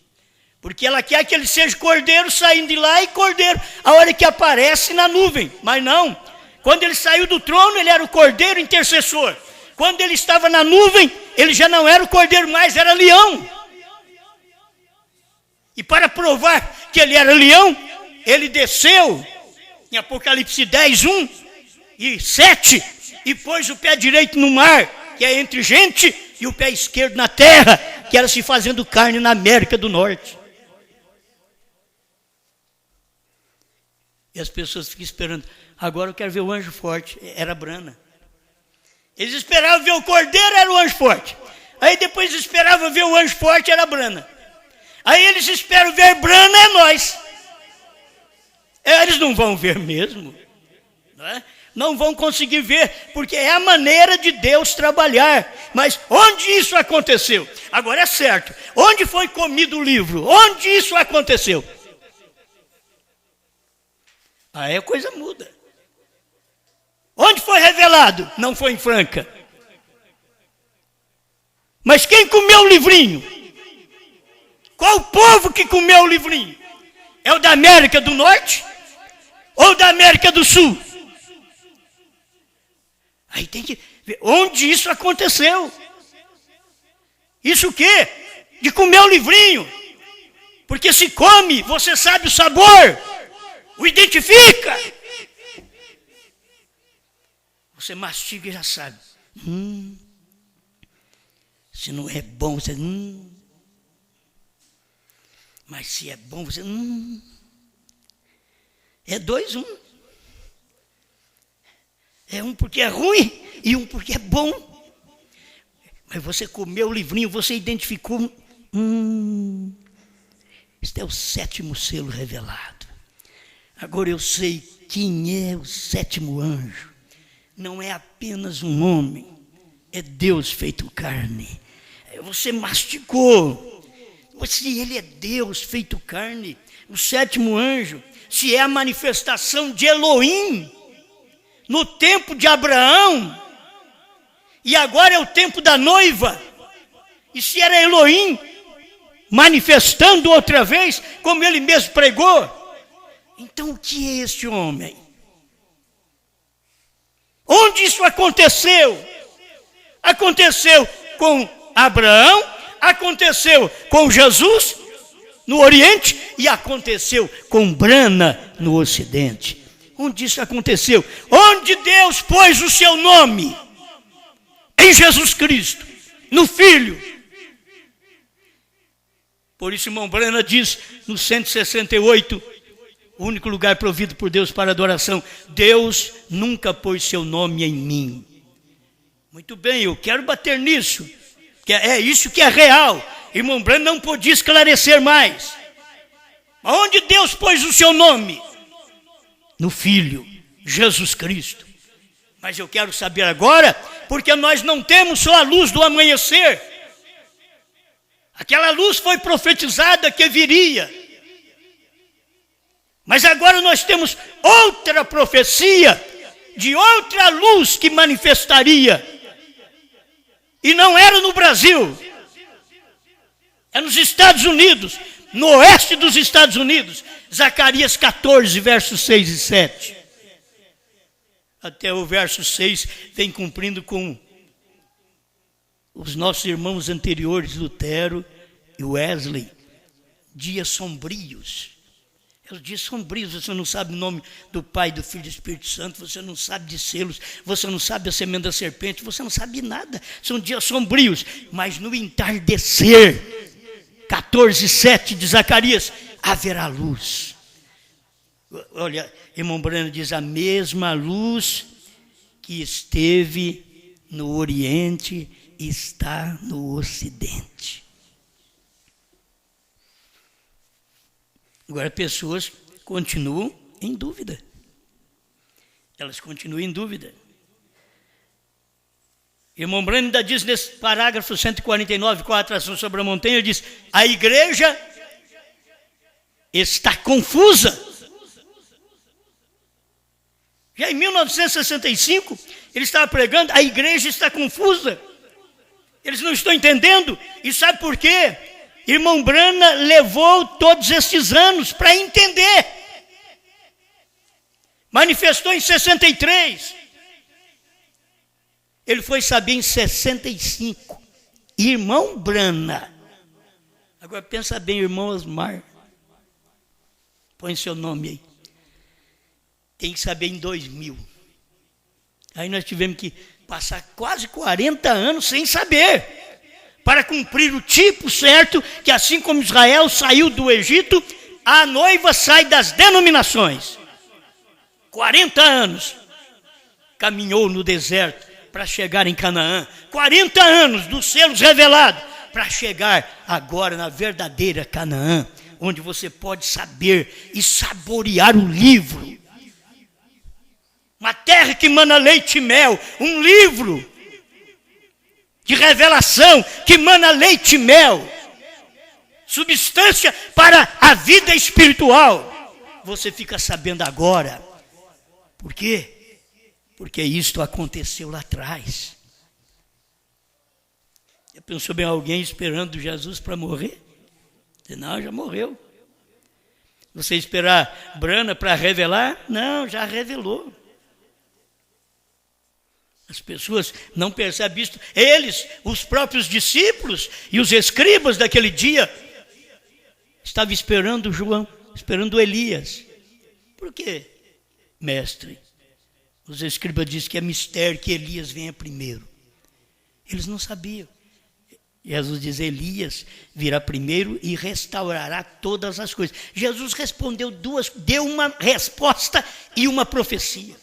Porque ela quer que ele seja cordeiro saindo de lá e cordeiro a hora que aparece na nuvem. Mas não. Quando ele saiu do trono, ele era o cordeiro intercessor. Quando ele estava na nuvem, ele já não era o cordeiro mais, era leão. E para provar que ele era leão, ele desceu em Apocalipse 10, 1 e 7 e pôs o pé direito no mar, que é entre gente, e o pé esquerdo na terra, que era se fazendo carne na América do Norte. E as pessoas ficam esperando. Agora eu quero ver o anjo forte. Era Branham. Eles esperavam ver o cordeiro, era o anjo forte. Aí depois esperavam ver o anjo forte, era Branham. Aí eles esperam ver Branham, é nós. Eles não vão ver mesmo. Não é? Não vão conseguir ver, porque é a maneira de Deus trabalhar. Mas onde isso aconteceu? Agora é certo. Onde foi comido o livro? Onde isso aconteceu? Aí a coisa muda. Onde foi revelado? Não foi em Franca. Mas quem comeu o livrinho? Qual o povo que comeu o livrinho? É o da América do Norte? Ou da América do Sul? Aí tem que ver onde isso aconteceu. Isso o quê? De comer o livrinho. Porque se come, você sabe o sabor. O identifica. Você mastiga e já sabe. Se não é bom, você... Mas se é bom, você... É 2, 1. É um porque é ruim e um porque é bom. Mas você comeu o livrinho, você identificou. Este é o 7º selo revelado. Agora eu sei quem é o 7º anjo. Não é apenas um homem, é Deus feito carne. Você mastigou. Se ele é Deus feito carne, o 7º anjo, se é a manifestação de Elohim, no tempo de Abraão, e agora é o tempo da noiva, e se era Elohim manifestando outra vez, como ele mesmo pregou, então o que é este homem? Onde isso aconteceu? Aconteceu com Abraão, aconteceu com Jesus no Oriente e aconteceu com Branham no Ocidente. Onde isso aconteceu? Onde Deus pôs o seu nome? Em Jesus Cristo, no Filho, Por isso, irmão Brana diz no 168, o único lugar provido por Deus para adoração: Deus nunca pôs seu nome em mim. Muito bem, eu quero bater nisso, que é isso que é real. Irmão Brana não podia esclarecer mais. Onde Deus pôs o seu nome? No Filho, Jesus Cristo. Mas eu quero saber agora, porque nós não temos só a luz do amanhecer. Aquela luz foi profetizada que viria. Mas agora nós temos outra profecia de outra luz que manifestaria. E não era no Brasil. É nos Estados Unidos, no oeste dos Estados Unidos. Zacarias 14, versos 6 e 7. Até o verso 6 vem cumprindo com os nossos irmãos anteriores, Lutero e Wesley. Dias sombrios. É os dias sombrios, você não sabe o nome do Pai, do Filho e do Espírito Santo, você não sabe de selos, você não sabe a semente da serpente, você não sabe nada. São dias sombrios, mas no entardecer, 14:7 de Zacarias, haverá luz. Olha, irmão Breno diz: a mesma luz que esteve no Oriente está no Ocidente. Agora, pessoas continuam em dúvida. Elas continuam em dúvida. Irmão Breno ainda diz nesse parágrafo 149, com a atração sobre a montanha, ele diz: a igreja está confusa. Já em 1965, ele estava pregando: a igreja está confusa. Eles não estão entendendo. E sabe por quê? Irmão Brana levou todos esses anos para entender. Manifestou em 63. Ele foi saber em 65. Irmão Brana. Agora pensa bem, irmão Osmar. Põe seu nome aí. Tem que saber em 2000. Aí nós tivemos que passar quase 40 anos sem saber, para cumprir o tipo certo, que assim como Israel saiu do Egito, a noiva sai das denominações. 40 anos caminhou no deserto para chegar em Canaã. 40 anos dos selos revelados para chegar agora na verdadeira Canaã, onde você pode saber e saborear o livro. Uma terra que mana leite e mel, um livro de revelação que mana leite e mel, substância para a vida espiritual. Você fica sabendo agora. Por quê? Porque isto aconteceu lá atrás. Já pensou bem alguém esperando Jesus para morrer? Não, já morreu. Você esperar Brana para revelar? Não, já revelou. As pessoas não percebem isso. Eles, os próprios discípulos e os escribas daquele dia, estavam esperando João, esperando Elias. Por quê? Mestre, os escribas dizem que é mistério que Elias venha primeiro. Eles não sabiam. Jesus diz: Elias virá primeiro e restaurará todas as coisas. Jesus respondeu deu uma resposta e uma profecia.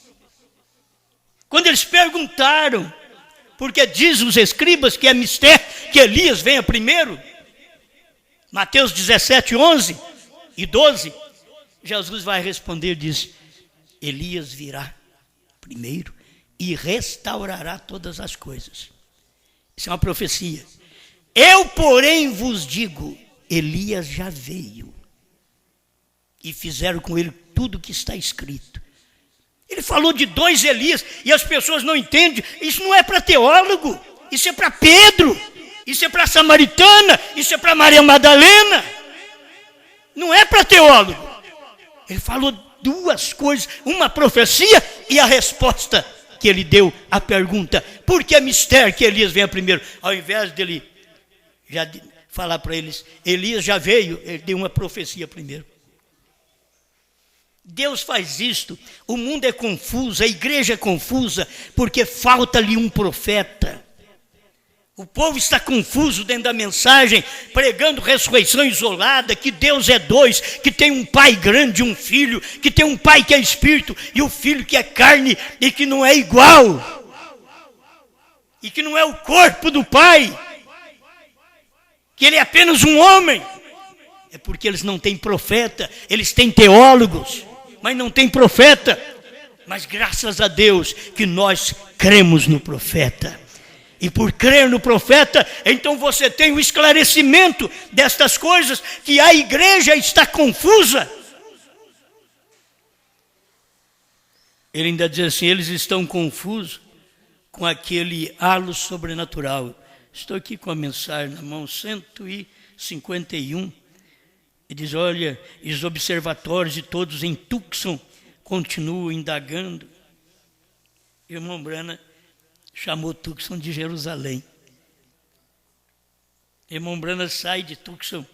Quando eles perguntaram, porque diz os escribas que é mistério que Elias venha primeiro, Mateus 17, 11 e 12, Jesus vai responder, diz: Elias virá primeiro e restaurará todas as coisas. Isso é uma profecia. Eu, porém, vos digo, Elias já veio e fizeram com ele tudo o que está escrito. Ele falou de 2 Elias e as pessoas não entendem. Isso não é para teólogo, isso é para Pedro, isso é para Samaritana, isso é para Maria Madalena. Não é para teólogo. Ele falou 2 coisas, uma profecia e a resposta que ele deu à pergunta: por que é mistério que Elias venha primeiro? Ao invés dele já falar para eles, Elias já veio, ele deu uma profecia primeiro. Deus faz isto. O mundo é confuso, a igreja é confusa, porque falta-lhe um profeta. O povo está confuso dentro da mensagem, pregando ressurreição isolada, que Deus é dois, que tem um pai grande e um filho, que tem um pai que é espírito e o filho que é carne e que não é igual. E que não é o corpo do pai, que ele é apenas um homem. É porque eles não têm profeta, eles têm teólogos, mas não têm profeta. Mas graças a Deus que nós cremos no profeta. E por crer no profeta, então você tem o esclarecimento destas coisas, que a igreja está confusa. Ele ainda diz assim, eles estão confusos com aquele halo sobrenatural. Estou aqui com a mensagem na mão, 151. E diz, olha, e os observatórios de todos em Tucson continuam indagando. E o irmão Brana chamou Tucson de Jerusalém. O irmão Brana sai de Tucson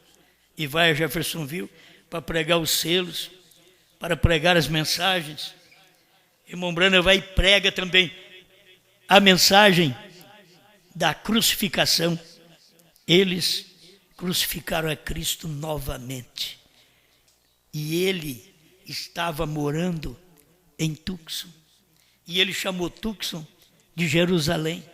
e vai a Jeffersonville para pregar os selos, para pregar as mensagens. O irmão Brana vai e prega também a mensagem da crucificação. Eles crucificaram a Cristo novamente. E ele estava morando em Tucson. E ele chamou Tucson de Jerusalém.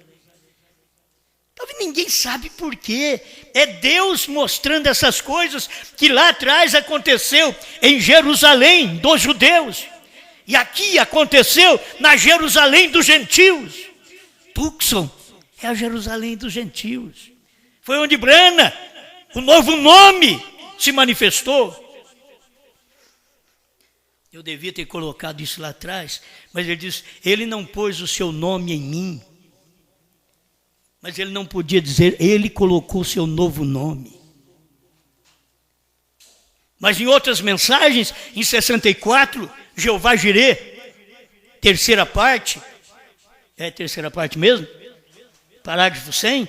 Talvez ninguém sabe por quê. É Deus mostrando essas coisas que lá atrás aconteceu em Jerusalém dos judeus. E aqui aconteceu na Jerusalém dos gentios. Tucson é a Jerusalém dos gentios. Foi onde Brana, o novo nome, se manifestou. Eu devia ter colocado isso lá atrás, mas ele diz, ele não pôs o seu nome em mim. Mas ele não podia dizer, ele colocou o seu novo nome. Mas em outras mensagens, em 64, Jeová Jirê, terceira parte, é a terceira parte mesmo? Parágrafo 100,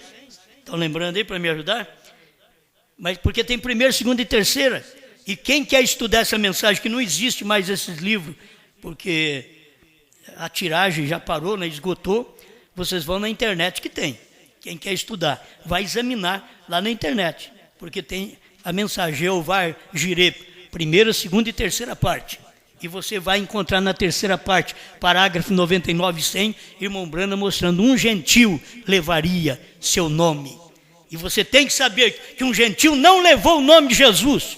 estão lembrando aí para me ajudar? Mas porque tem primeira, segunda e terceira. E quem quer estudar essa mensagem, que não existe mais esses livros, porque a tiragem já parou, né, esgotou, vocês vão na internet que tem. Quem quer estudar, vai examinar lá na internet, porque tem a mensagem Jeová Jirê, primeira, segunda e terceira parte. E você vai encontrar na terceira parte, parágrafo 99 e 100, irmão Brana mostrando um gentil levaria seu nome. E você tem que saber que um gentil não levou o nome de Jesus.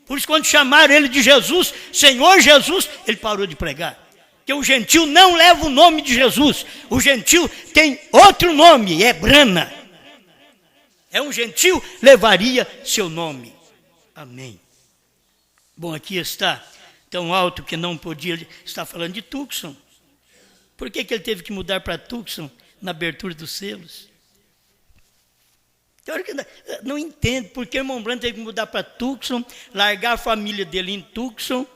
Por isso, quando chamaram ele de Jesus, Senhor Jesus, ele parou de pregar. Porque o gentil não leva o nome de Jesus. O gentil tem outro nome, é Brana. É um gentil, levaria seu nome. Amém. Bom, aqui está, tão alto que não podia estar falando de Tucson. Por que ele teve que mudar para Tucson na abertura dos selos? Tem hora que não entende porque o irmão Brana teve que mudar para Tucson, largar a família dele em Tucson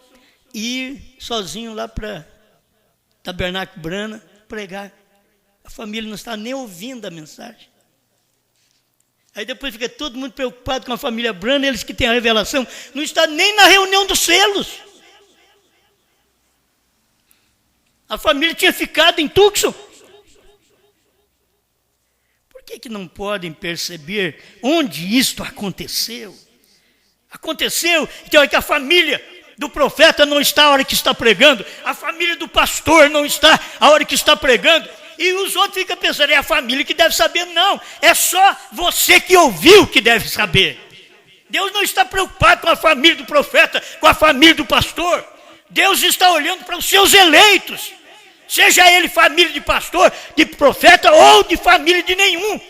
e ir sozinho lá para Tabernáculo Brana pregar. A família não está nem ouvindo a mensagem. Aí depois fica todo mundo preocupado com a família Brana, eles que têm a revelação, não está nem na reunião dos selos. A família tinha ficado em Tucson. Por que não podem perceber onde isto aconteceu? Aconteceu, então é que a família do profeta não está a hora que está pregando, a família do pastor não está a hora que está pregando, e os outros ficam pensando, é a família que deve saber. Não, é só você que ouviu que deve saber. Deus não está preocupado com a família do profeta, com a família do pastor. Deus está olhando para os seus eleitos. Seja ele família de pastor, de profeta ou de família de nenhum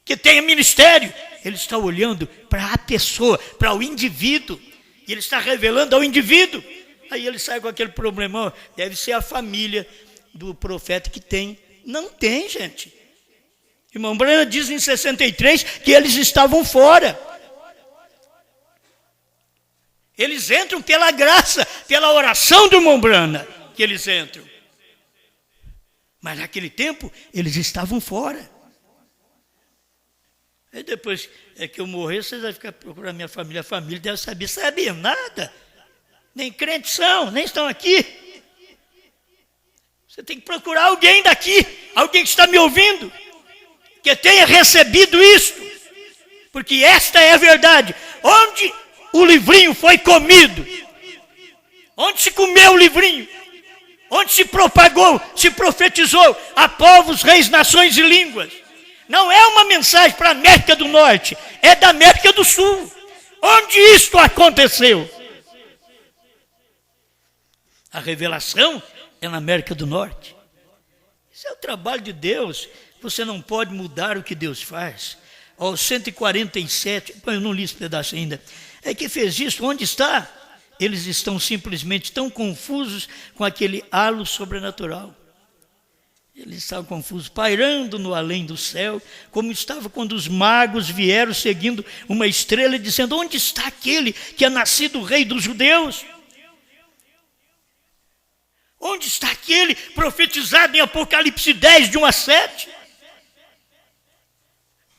que tenha ministério. Ele está olhando para a pessoa, para o indivíduo. E ele está revelando ao indivíduo. Aí ele sai com aquele problemão. Deve ser a família do profeta que tem. Não tem, gente. Irmão Brana diz em 63 que eles estavam fora. Eles entram pela graça, pela oração do irmão Brana, que eles entram. Mas naquele tempo, eles estavam fora. Aí depois que eu morrer, vocês vão ficar procurando minha família. A família deve saber. Sabia nada. Nem crentes são, nem estão aqui. Você tem que procurar alguém daqui, alguém que está me ouvindo. que tenha recebido isto, porque esta é a verdade. Onde o livrinho foi comido, onde se comeu o livrinho, onde se propagou, se profetizou a povos, reis, nações e línguas. Não é uma mensagem para a América do Norte, é da América do Sul. Onde isto aconteceu? A revelação é na América do Norte. Isso é o trabalho de Deus. Você não pode mudar o que Deus faz. Ó, 147, eu não li esse pedaço ainda. É que fez isso, onde está? Eles estão simplesmente tão confusos com aquele halo sobrenatural. Eles estavam confusos, pairando no além do céu, como estava quando os magos vieram seguindo uma estrela, dizendo: onde está aquele que é nascido rei dos judeus? Onde está aquele profetizado em Apocalipse 10, de 1 a 7?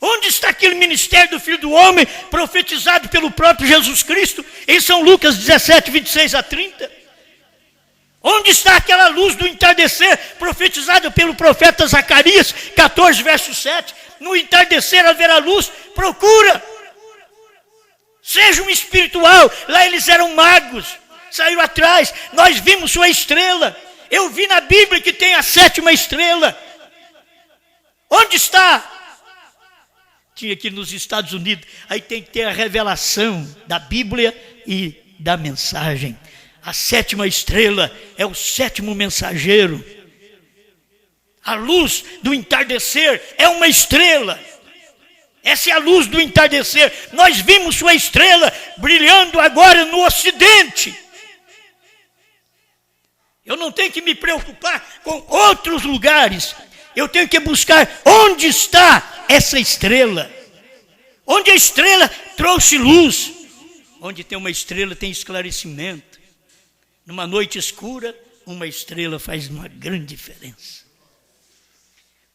Onde está aquele ministério do Filho do Homem, profetizado pelo próprio Jesus Cristo, em São Lucas 17, 26 a 30? Onde está aquela luz do entardecer, profetizada pelo profeta Zacarias, 14, verso 7? No entardecer haverá luz, procura. Seja um espiritual, lá eles eram magos, saíram atrás, nós vimos sua estrela. Eu vi na Bíblia que tem a 7ª estrela. Onde está? Tinha aqui nos Estados Unidos, aí tem que ter a revelação da Bíblia e da mensagem. A 7ª estrela é o 7º mensageiro. A luz do entardecer é uma estrela. Essa é a luz do entardecer. Nós vimos sua estrela brilhando agora no ocidente. Eu não tenho que me preocupar com outros lugares. Eu tenho que buscar onde está essa estrela. Onde a estrela trouxe luz. Onde tem uma estrela tem esclarecimento. Numa noite escura, uma estrela faz uma grande diferença.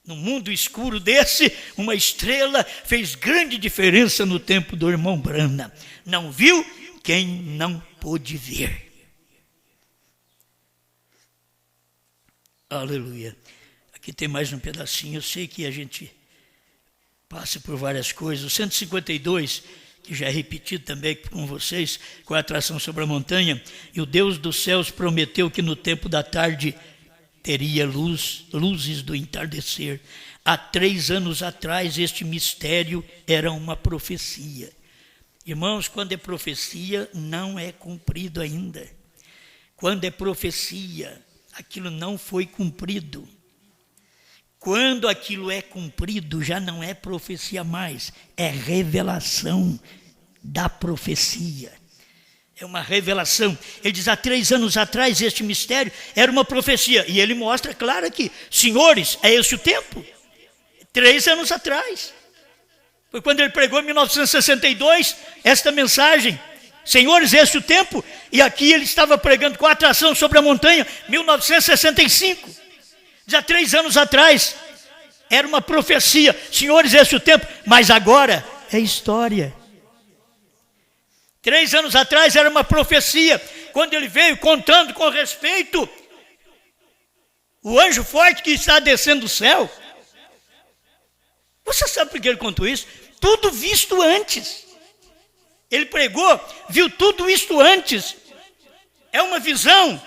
No mundo escuro desse, uma estrela fez grande diferença no tempo do irmão Branham. Não viu quem não pôde ver. Aleluia. Aqui tem mais um pedacinho. Eu sei que a gente passa por várias coisas. O 152, que já é repetido também com vocês, com a atração sobre a montanha. E o Deus dos céus prometeu que no tempo da tarde teria luzes do entardecer. Há 3 anos atrás, este mistério era uma profecia. Irmãos, quando é profecia, não é cumprido ainda. Quando é profecia, aquilo não foi cumprido. Quando aquilo é cumprido, já não é profecia mais, é revelação da profecia. É uma revelação. Ele diz, há 3 anos atrás, este mistério era uma profecia. E ele mostra, claro, aqui, senhores, é esse o tempo. 3 anos atrás. Foi quando ele pregou em 1962, esta mensagem. Senhores, é esse o tempo. E aqui ele estava pregando com a atração sobre a montanha, 1965. Já 3 anos atrás, era uma profecia. Senhores, esse é o tempo. Mas agora é história. 3 anos atrás era uma profecia. Quando ele veio contando com respeito o anjo forte que está descendo do céu. Você sabe por que ele contou isso? Tudo visto antes. Ele pregou, viu tudo isto antes. É uma visão,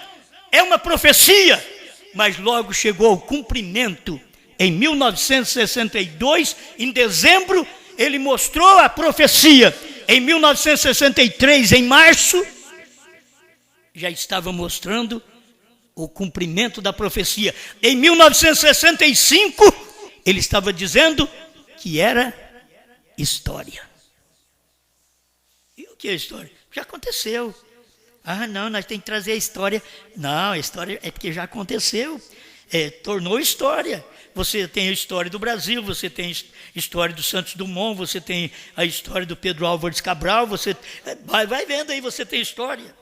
é uma profecia. Mas logo chegou ao cumprimento. Em 1962, em dezembro, ele mostrou a profecia. Em 1963, em março, já estava mostrando o cumprimento da profecia. Em 1965, ele estava dizendo que era história. E o que é história? Já aconteceu. Ah, não, nós temos que trazer a história. Não, a história é porque já aconteceu. Tornou história. Você tem a história do Brasil, você tem a história do Santos Dumont, você tem a história do Pedro Álvares Cabral, você vai vendo aí, você tem história.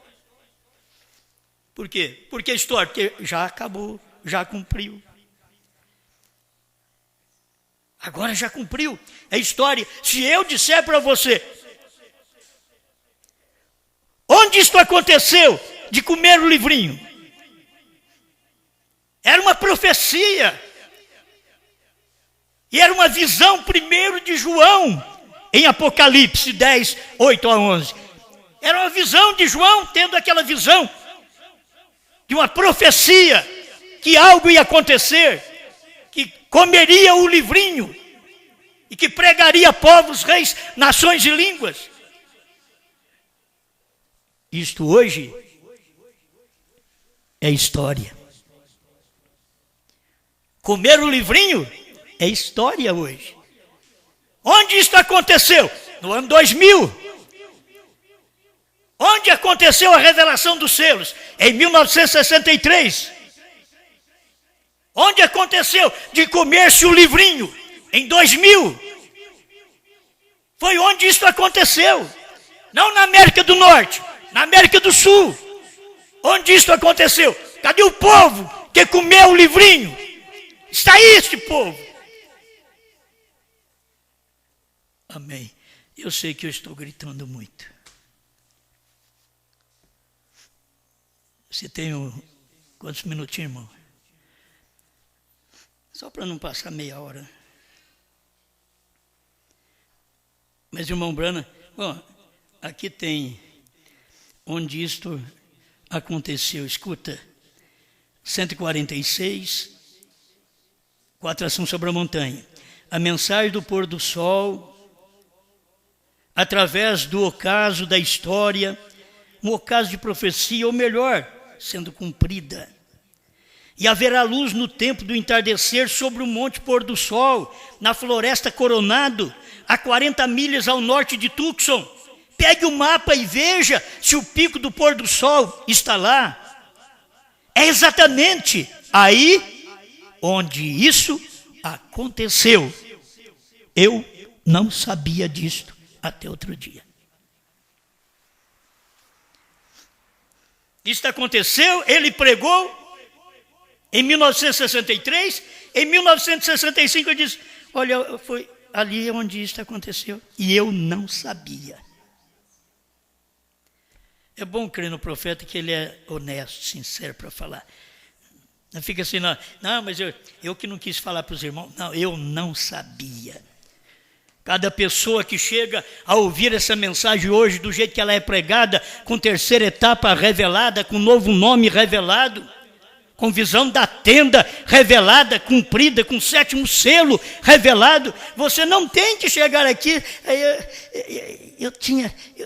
Por quê? Por que história? Porque já acabou, já cumpriu. Agora já cumpriu. É história. Se eu disser para você, onde isto aconteceu de comer o livrinho? Era uma profecia. E era uma visão primeiro de João, em Apocalipse 10, 8 a 11. Era uma visão de João, tendo aquela visão de uma profecia, que algo ia acontecer, que comeria o livrinho, e que pregaria povos, reis, nações e línguas. Isto hoje é história. Comer o livrinho é história hoje. Onde isso aconteceu? No ano 2000. Onde aconteceu a revelação dos selos? Em 1963. Onde aconteceu de comer-se o livrinho? Em 2000. Foi onde isso aconteceu. Não na América do Norte, na América do Sul. Onde isso aconteceu? Cadê o povo que comeu o livrinho? Está aí este povo. Amém. Eu sei que eu estou gritando muito. Você tem quantos minutinhos, irmão? Só para não passar meia hora. Mas, irmão Brana, bom, aqui tem onde isto aconteceu. Escuta, 146, com a atração sobre a montanha. A mensagem do pôr do sol, através do ocaso da história, um ocaso de profecia, ou melhor, sendo cumprida. E haverá luz no tempo do entardecer sobre o monte pôr do sol, na floresta Coronado, a 40 milhas ao norte de Tucson. Pegue o mapa e veja se o pico do pôr do sol está lá. É exatamente aí onde isso aconteceu. Eu não sabia disto até outro dia. Isto aconteceu, ele pregou em 1963, em 1965 ele disse, olha, foi ali onde isso aconteceu, e eu não sabia. É bom crer no profeta que ele é honesto, sincero para falar. Não fica assim, não, mas eu que não quis falar para os irmãos, não, eu não sabia. Cada pessoa que chega a ouvir essa mensagem hoje, do jeito que ela é pregada, com terceira etapa revelada, com novo nome revelado, com visão da tenda revelada, cumprida, com sétimo selo revelado, você não tem que chegar aqui,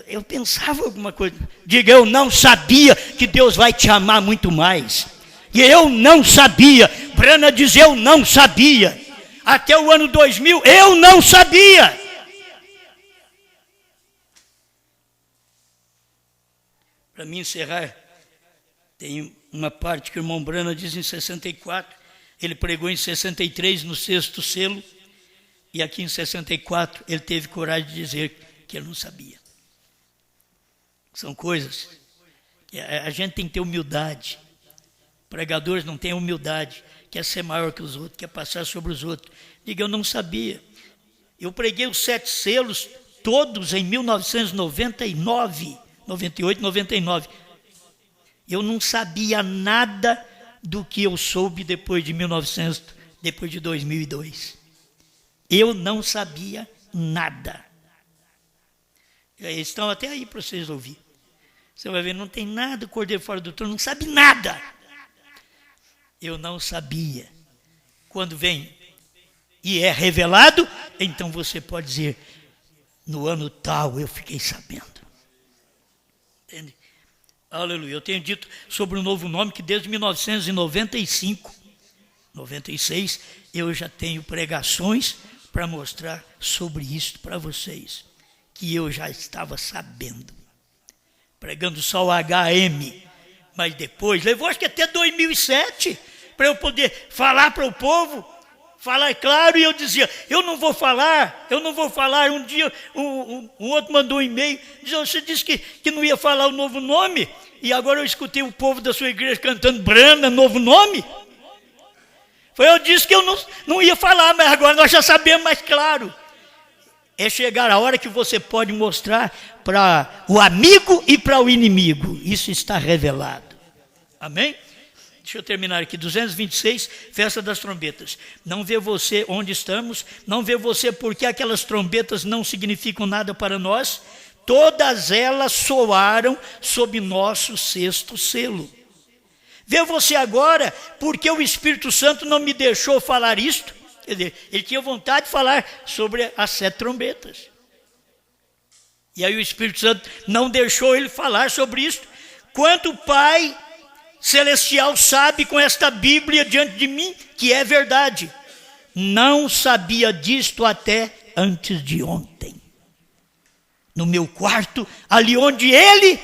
eu pensava alguma coisa, diga, eu não sabia que Deus vai te amar muito mais, e eu não sabia, Brana diz, eu não sabia, até o ano 2000, eu não sabia. Para mim encerrar, tem uma parte que o irmão Brana diz em 64, ele pregou em 63 no sexto selo, e aqui em 64 ele teve coragem de dizer que ele não sabia. São coisas que a gente tem que ter humildade. Pregadores não têm humildade, quer ser maior que os outros, quer passar sobre os outros. Diga, eu não sabia. Eu preguei os 7 selos todos em 1999, 98, 99. Eu não sabia nada do que eu soube depois de 2002. Eu não sabia nada. Eles estão até aí para vocês ouvirem. Você vai ver, não tem nada, o Cordeiro fora do trono, não sabe nada. Eu não sabia. Quando vem e é revelado, então você pode dizer, no ano tal eu fiquei sabendo. Entende? Aleluia. Eu tenho dito sobre o novo nome que desde 1995, 96, eu já tenho pregações para mostrar sobre isso para vocês, que eu já estava sabendo. Pregando só o HM, mas depois, levou acho que até 2007, para eu poder falar para o povo, falar claro, e eu dizia, eu não vou falar. Um dia um outro mandou um e-mail, dizia, você disse que não ia falar o novo nome, e agora eu escutei o povo da sua igreja cantando Brana, novo nome. Eu disse que eu não ia falar, mas agora nós já sabemos mais claro. É chegar a hora que você pode mostrar para o amigo e para o inimigo. Isso está revelado. Amém? Deixa eu terminar aqui, 226, festa das trombetas. Não vê você onde estamos, não vê você porque aquelas trombetas não significam nada para nós. Todas elas soaram sob nosso sexto selo. Vê você agora porque o Espírito Santo não me deixou falar isto. Quer dizer, ele tinha vontade de falar sobre as 7 trombetas. E aí o Espírito Santo não deixou ele falar sobre isto. Quanto o Pai Celestial sabe com esta Bíblia diante de mim que é verdade. Não sabia disto até antes de ontem. No meu quarto, ali onde ele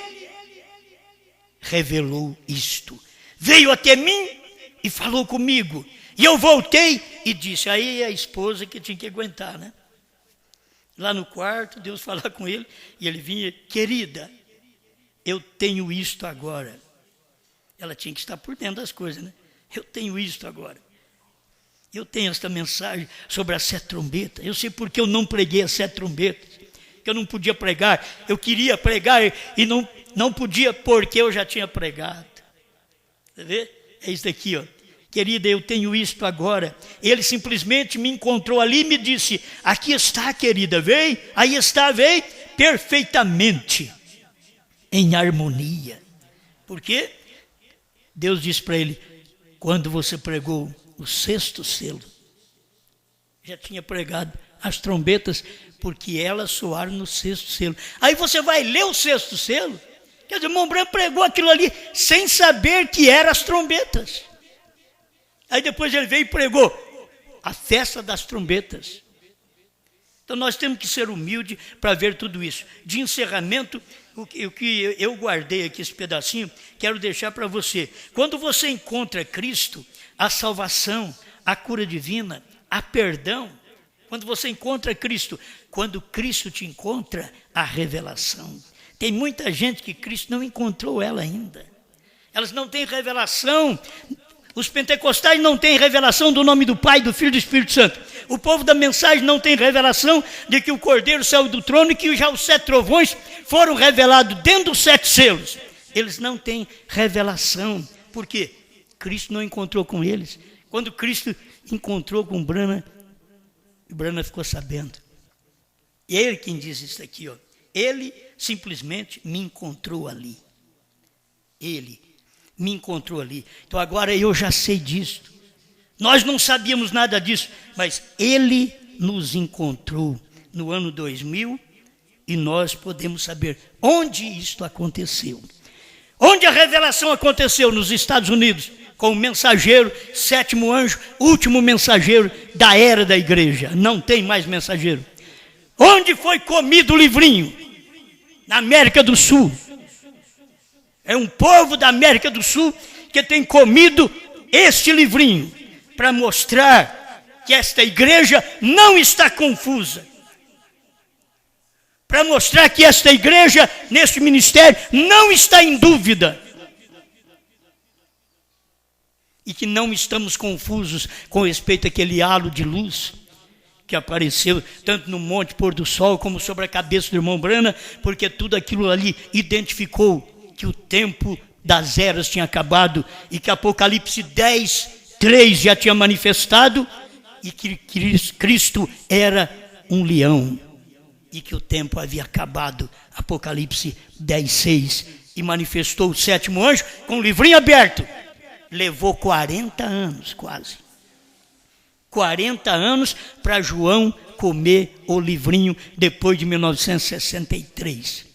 revelou isto. Veio até mim e falou comigo. E eu voltei e disse, aí a esposa que tinha que aguentar, né? Lá no quarto, Deus falar com ele, e ele vinha, querida, eu tenho isto agora. Ela tinha que estar por dentro das coisas, né? Eu tenho isto agora. Eu tenho esta mensagem sobre as 7 trombetas. Eu sei porque eu não preguei as 7 trombetas. Que eu não podia pregar. Eu queria pregar e não podia porque eu já tinha pregado. Você vê? É isso daqui, ó. Querida, eu tenho isto agora. Ele simplesmente me encontrou ali e me disse, aqui está, querida, vem. Aí está, vem, perfeitamente em harmonia. Por quê? Deus disse para ele, quando você pregou o 6º selo, já tinha pregado as trombetas, porque elas soaram no 6º selo. Aí você vai ler o 6º selo, quer dizer, o irmão Branham pregou aquilo ali, sem saber que eram as trombetas. Aí depois ele veio e pregou a festa das trombetas. Então nós temos que ser humildes para ver tudo isso. De encerramento, o que eu guardei aqui, esse pedacinho, quero deixar para você. Quando você encontra Cristo, a salvação, a cura divina, a perdão, quando você encontra Cristo, quando Cristo te encontra, a revelação. Tem muita gente que Cristo não encontrou ela ainda. Elas não têm revelação. Os pentecostais não têm revelação do nome do Pai, do Filho e do Espírito Santo. O povo da mensagem não tem revelação de que o Cordeiro saiu do trono e que já os 7 trovões foram revelados dentro dos 7 selos. Eles não têm revelação. Por quê? Cristo não encontrou com eles. Quando Cristo encontrou com Branham, o Branham ficou sabendo. E é ele quem diz isso aqui, ó. Ele simplesmente me encontrou ali. Ele me encontrou ali. Então agora eu já sei disso. Nós não sabíamos nada disso, mas ele nos encontrou no ano 2000 e nós podemos saber onde isto aconteceu. Onde a revelação aconteceu? Nos Estados Unidos, com o mensageiro, 7º anjo, último mensageiro da era da igreja. Não tem mais mensageiro. Onde foi comido o livrinho? Na América do Sul. É um povo da América do Sul que tem comido este livrinho para mostrar que esta igreja não está confusa. Para mostrar que esta igreja, neste ministério, não está em dúvida. E que não estamos confusos com respeito àquele halo de luz que apareceu tanto no Monte Pôr do Sol como sobre a cabeça do irmão Branham, porque tudo aquilo ali identificou que o tempo das eras tinha acabado e que Apocalipse 10:3 já tinha manifestado e que Cristo era um leão e que o tempo havia acabado. Apocalipse 10:6 e manifestou o 7º anjo com o livrinho aberto. Levou 40 anos quase. 40 anos para João comer o livrinho depois de 1963.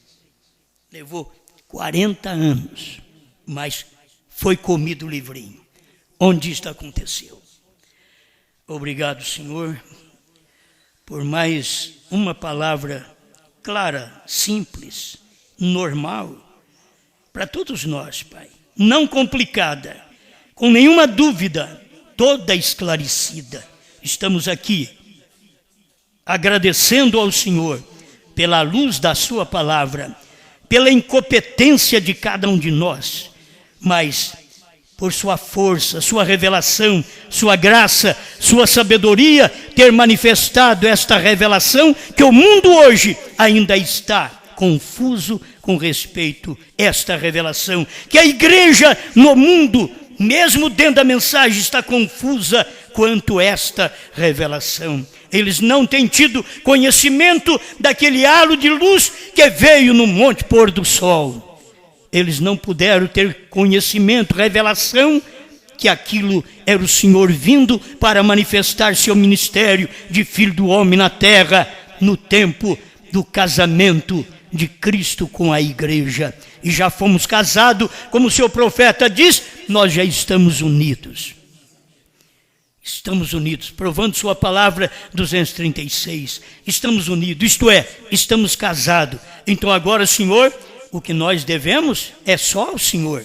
Levou 40 anos, mas foi comido o livrinho. Onde isto aconteceu? Obrigado, Senhor, por mais uma palavra clara, simples, normal, para todos nós, Pai. Não complicada, com nenhuma dúvida, toda esclarecida. Estamos aqui agradecendo ao Senhor pela luz da sua palavra, pela incompetência de cada um de nós, mas por sua força, sua revelação, sua graça, sua sabedoria, ter manifestado esta revelação que o mundo hoje ainda está confuso com respeito a esta revelação, que a igreja no mundo mesmo dentro da mensagem, está confusa quanto esta revelação. Eles não têm tido conhecimento daquele halo de luz que veio no monte pôr do sol. Eles não puderam ter conhecimento, revelação, que aquilo era o Senhor vindo para manifestar seu ministério de Filho do Homem na terra, no tempo do casamento de Cristo com a igreja. E já fomos casados, como o seu profeta diz, nós já estamos unidos. Estamos unidos, provando sua palavra 236. Estamos unidos, isto é, estamos casados. Então agora, Senhor, o que nós devemos é só ao Senhor.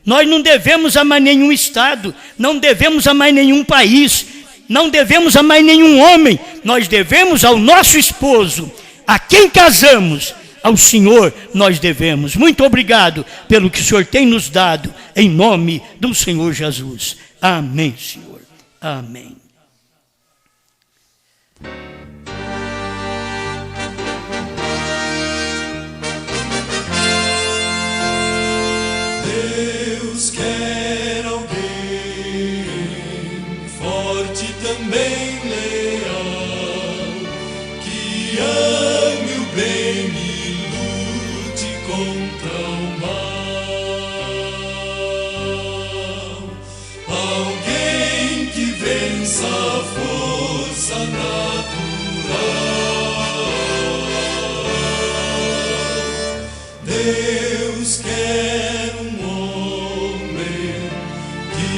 Nós não devemos a mais nenhum estado, não devemos a mais nenhum país, não devemos a mais nenhum homem. Nós devemos ao nosso esposo, a quem casamos. Ao Senhor nós devemos. Muito obrigado pelo que o Senhor tem nos dado, em nome do Senhor Jesus. Amém, Senhor. Amém. Deus quer alguém forte também, leal, que ame o bem e lute contra o mal. Alguém que vença a força natural. Deus quer um homem que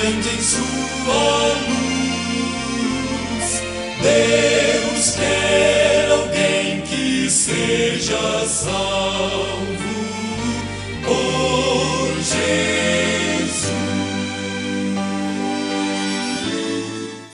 ande em sua luz. Deus quer alguém que seja sal.